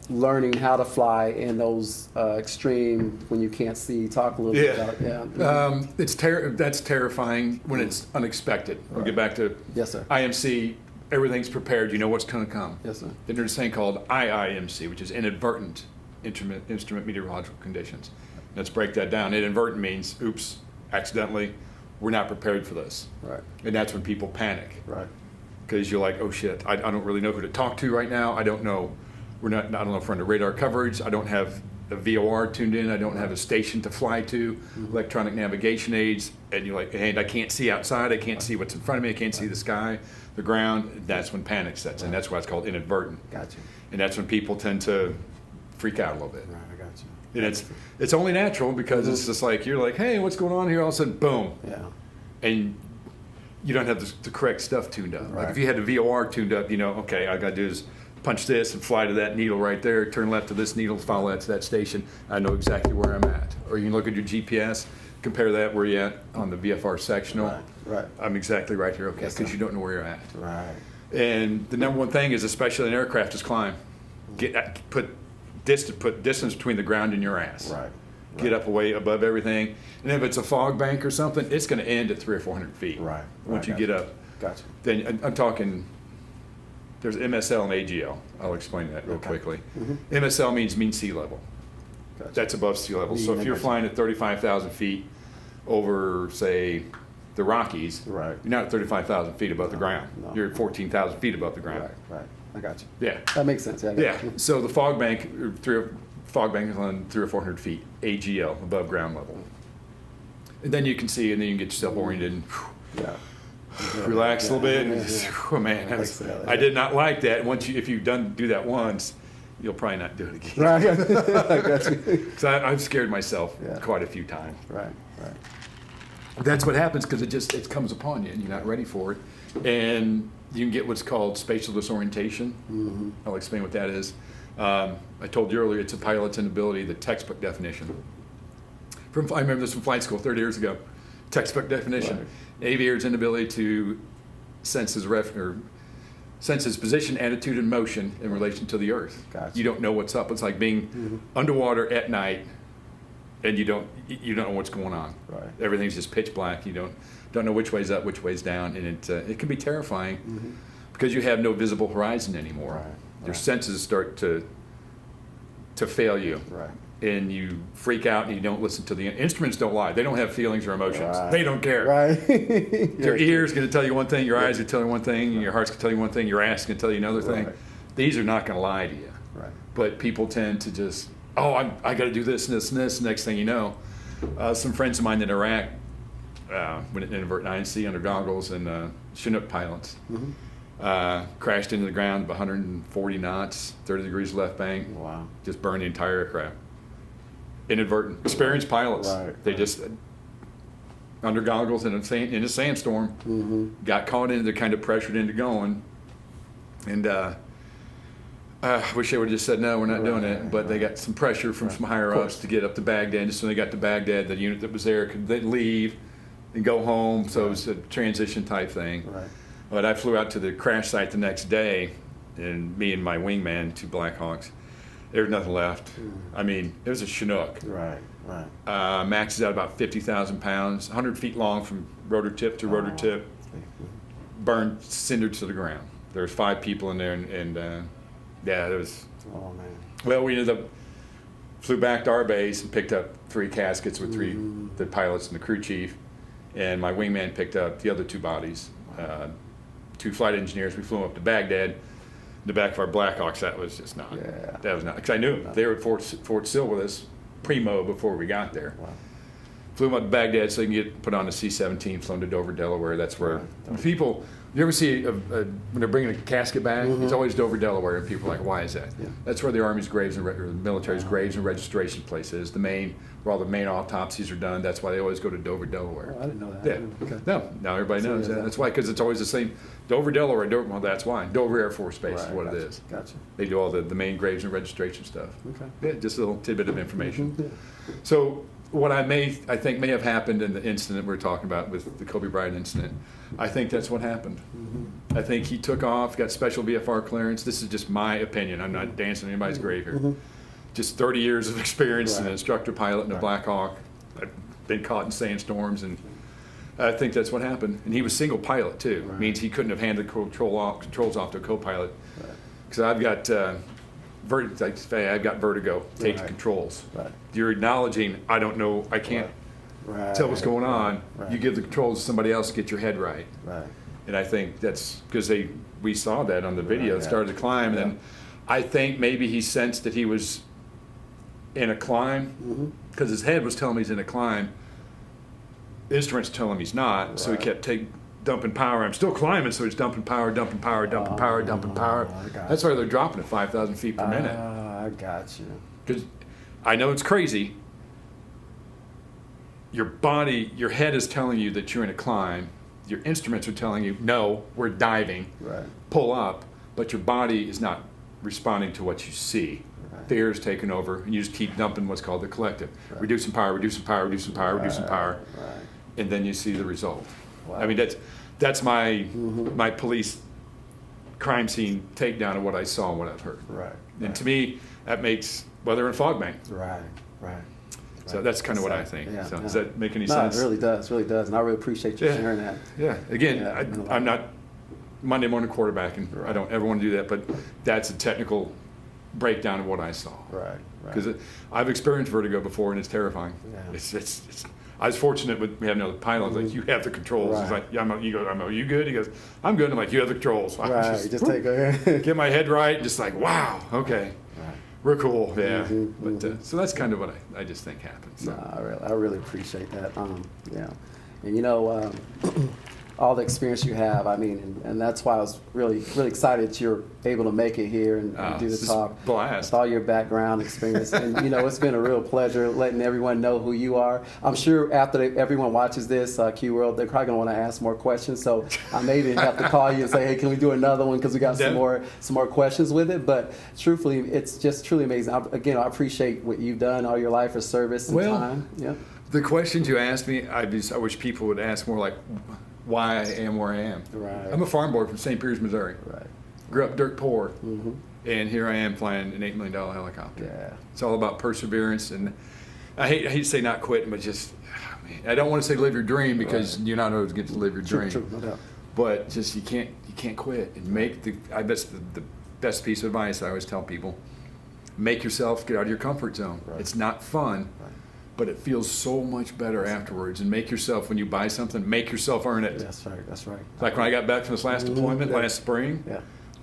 learning how to fly in those extreme when you can't see. Talk a little bit about that's terrifying when it's unexpected. We'll get back to IMC. Everything's prepared. You know what's going to come. Yes, sir. Then there's this thing called IIMC, which is inadvertent instrument meteorological conditions. Let's break that down. Inadvertent means, oops, accidentally, we're not prepared for this. Right. And that's when people panic. Right. Because you're like, oh shit, I don't really know who to talk to right now. I don't know. I don't know if we're under radar coverage. I don't have a VOR tuned in. I don't have a station to fly to, electronic navigation aids. And you're like, hey, I can't see outside. I can't see what's in front of me. I can't see the sky, the ground. That's when panic sets in. That's why it's called inadvertent. Gotcha. And that's when people tend to freak out a little bit. Right, I got you. And it's only natural because it's just like, you're like, hey, what's going on here? All of a sudden, boom. Yeah. And you don't have the correct stuff tuned up. Right. Like if you had the VOR tuned up, okay, all I got to do is punch this and fly to that needle right there, turn left to this needle, follow that to that station. I know exactly where I'm at. Or you can look at your GPS, compare that where you're at on the VFR sectional. Right. I'm exactly right here, okay, because you don't know where you're at. Right. And the number one thing is, especially in aircraft, is climb. Put distance between the ground and your ass. Right. Get up away above everything. And if it's a fog bank or something, it's going to end at 300 or 400 feet. Right. Once you get up. Gotcha. Then I'm talking, there's MSL and AGL. I'll explain that real quickly. MSL means mean sea level. Gotcha. That's above sea level. So if you're flying at 35,000 feet over, say, the Rockies, right, you're not at 35,000 feet above the ground. No. You're at 14,000 feet above the ground. Right. I got you. Yeah. That makes sense. Yeah. So the fog bank, fog bank on 300 or 400 feet, AGL, above ground level. And then you can see, and then you can get yourself oriented and relax a little bit. And just, oh man, I did not like that. If you do that once, you'll probably not do it again. Right. I got you. Because I've scared myself quite a few times. Right. That's what happens because it comes upon you and you're not ready for it. And you can get what's called spatial disorientation. Mm-hmm. I'll explain what that is. I told you earlier, it's a pilot's inability, the textbook definition. I remember this from flight school 30 years ago. Textbook definition. Right. Aviator's inability to sense his position, attitude, and motion in relation to the earth. Gotcha. You don't know what's up. It's like being underwater at night, and you don't know what's going on. Right. Everything's just pitch black. You don't know which way's up, which way's down, and it can be terrifying because you have no visible horizon anymore. Right. Your senses start to fail you. Right. And you freak out and you don't listen to the instruments. Don't lie. They don't have feelings or emotions. Right. They don't care. Right. Your ears going to tell you one thing, your eyes going to tell you one thing, and your heart's going to tell you one thing, your ass going to tell you another thing. Right. These are not going to lie to you. Right. But people tend to just, I got to do this and this and this. Next thing you know, some friends of mine in Iraq went in inadvertent INC under goggles and Chinook pilots. Crashed into the ground at 140 knots, 30 degrees left bank. Wow. Just burned the entire aircraft. Inadvertent. Experienced pilots. Right. They just, under goggles in a sandstorm, got caught in, they're kind of pressured into going. And I wish they would have just said, no, we're not doing it. But they got some pressure from some higher ups to get up to Baghdad. Just when they got to Baghdad, the unit that was there could then leave and go home. So it was a transition type thing. Right. But I flew out to the crash site the next day, and me and my wingman, 2 Blackhawks, there was nothing left. I mean, it was a Chinook. Right. Maxes out about 50,000 pounds, 100 feet long from rotor tip to rotor tip, burned, cindered to the ground. There was 5 people in there, and there was. Oh man. Well, we ended up flew back to our base and picked up 3 caskets with 3 the pilots and the crew chief, and my wingman picked up the other 2 bodies. 2 flight engineers. We flew them up to Baghdad. The back of our Blackhawks, that was just not. Yeah. That was not, because I knew them. They were at Fort Sill with us, primo, before we got there. Wow. Flew them up to Baghdad so they can get put on a C-17, flown to Dover, Delaware. That's where people, you ever see when they're bringing a casket back, it's always Dover, Delaware, and people are like, why is that? Yeah. That's where the Army's graves or the military's graves and registration place is. Where all the main autopsies are done. That's why they always go to Dover, Delaware. Oh, I didn't know that. Yeah. Okay. No, now everybody knows that. That's why, because it's always the same. Dover, Delaware, well, that's why. Dover Air Force Base is what it is. Gotcha. They do all the main graves and registration stuff. Okay. Yeah, just a little tidbit of information. So what I think may have happened in the incident we were talking about with the Kobe Bryant incident, I think that's what happened. I think he took off, got special VFR clearance. This is just my opinion. I'm not dancing on anybody's grave here. Just 30 years of experience as an instructor pilot in a Blackhawk. I've been caught in sandstorms, and I think that's what happened. And he was single pilot too. Right. Means he couldn't have handed controls off to a co-pilot. Because I've got I've got vertigo. Take the controls. Right. You're acknowledging, I don't know, I can't tell what's going on. Right. You give the controls to somebody else to get your head right. Right. And I think that's because we saw that on the video. Right, Started to climb, and then I think maybe he sensed that he was in a climb because his head was telling him he's in a climb. The instruments tell him he's not, so he kept dumping power. I'm still climbing, so he's dumping power. That's why they're dropping at 5,000 feet per minute. I got you. Because I know it's crazy. Your head is telling you that you're in a climb. Your instruments are telling you, no, we're diving. Right. Pull up, but your body is not responding to what you see. Fear is taking over, and you just keep dumping what's called the collective. Right. Reducing power, and then you see the result. Wow. I mean, that's my my police crime scene takedown of what I saw and what I've heard. Right. And to me, that makes, they're in fog bank. Right. So that's kind of what I think. Yeah, So does that make any sense? No, it really does, and I really appreciate you sharing that. Yeah. Again, I'm not Monday morning quarterbacking. I don't ever want to do that, but that's a technical breakdown of what I saw. Right. Because I've experienced vertigo before, and it's terrifying. Yeah. It's I was fortunate with, we had another pilot, like, you have the controls. Right. He's like, yeah, you good? He goes, I'm good. I'm like, you have the controls. Right, just take a get my head right, just like, wow, okay. Right. We're cool, yeah. But so that's kind of what I just think happens. So. No, I really appreciate that. Yeah, and all the experience you have. I mean, and that's why I was really excited that you're able to make it here and do the talk. Blast. With all your background experience, and it's been a real pleasure letting everyone know who you are. I'm sure after everyone watches this QWorld, they're probably going to want to ask more questions. So I may even have to call you and say, hey, can we do another one because we got some more questions with it. But truthfully, it's just truly amazing. I appreciate what you've done all your life for service and time. Yeah. The questions you asked me, I wish people would ask more like why I am where I am. Right. I'm a farm boy from St. Piers, Missouri. Right. Grew up dirt poor, and here I am flying an $8 million helicopter. Yeah. It's all about perseverance, and I hate to say not quitting, but just I don't want to say live your dream because you're not always get to live your dream. True, no doubt. But just you can't quit and make the best piece of advice I always tell people: make yourself get out of your comfort zone. Right. It's not fun. But it feels so much better afterwards. And make yourself, when you buy something, make yourself earn it. That's right. Like when I got back from this last deployment last spring,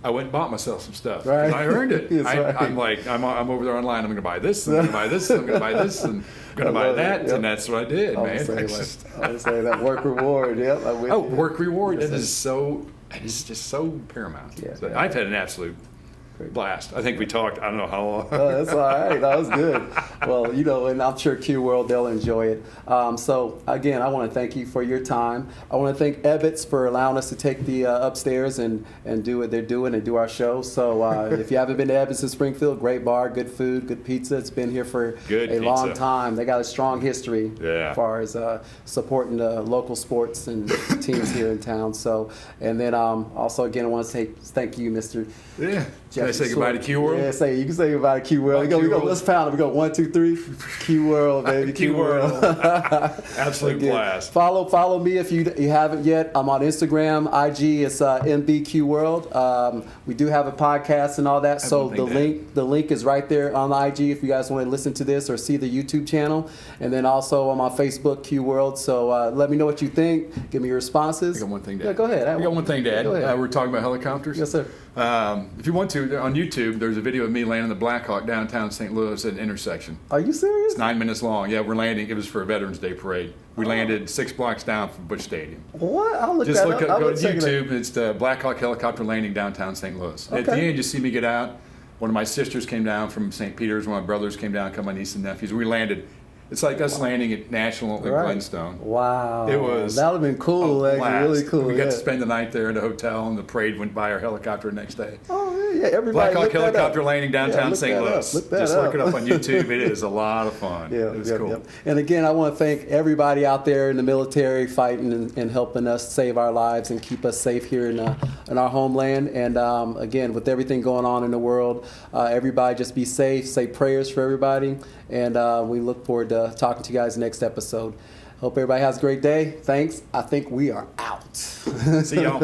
I went and bought myself some stuff. Right. I earned it. Right. I'm like, I'm over there online. I'm going to buy this. I'm going to buy this. I'm going to buy this. And I'm going to buy that. And that's what I did, man. I would say that work reward. Yep. Work reward. It is so. It's just so paramount. Yeah, So I've had an absolute blast. I think we talked, I don't know how long. That's all right. That was good. Well, and I'm sure QWorld, they'll enjoy it. So, again, I want to thank you for your time. I want to thank Ebbets for allowing us to take the upstairs and do what they're doing and do our show. So, if you haven't been to Ebbets in Springfield, great bar, good food, good pizza. It's been here for a long time. They got a strong history as far as supporting the local sports and teams here in town. So, and then also, again, I want to say thank you, Mr. Can I say goodbye to QWorld? Yeah, you can say goodbye to QWorld. We go, let's pound it. We go 1, 2, 3. QWorld, baby. QWorld. Absolute blast. Follow me if you haven't yet. I'm on Instagram, IG. It's MBQWorld. We do have a podcast and all that. So the link is right there on the IG if you guys want to listen to this or see the YouTube channel. And then also I'm on Facebook, QWorld. So let me know what you think. Give me your responses. I got one thing to add. Yeah, go ahead. I got one thing to add. We're talking about helicopters. Yes, sir. If you want to, on YouTube, there's a video of me landing the Blackhawk downtown St. Louis at an intersection. Are you serious? It's 9 minutes long. Yeah, we're landing. It was for a Veterans Day parade. We landed 6 blocks down from Busch Stadium. What? I'll look just that look up. up. Go to YouTube. It's the Blackhawk Helicopter landing downtown St. Louis. Okay. At the end, you see me get out. One of my sisters came down from St. Peter's. One of my brothers came down. My niece and nephews. We landed. It's like us landing at National in Glenstone. Wow. It was. That would have been cool. Really cool. We got to spend the night there in the hotel, and the parade went by our helicopter the next day. Oh, yeah. Everybody Blackhawk Helicopter landing downtown St. Louis. Just look it up on YouTube. It is a lot of fun. It was cool. And again, I want to thank everybody out there in the military fighting and helping us save our lives and keep us safe here in our homeland. And again, with everything going on in the world, everybody just be safe. Say prayers for everybody. And we look forward to talking to you guys next episode. Hope everybody has a great day. Thanks. I think we are out. See y'all.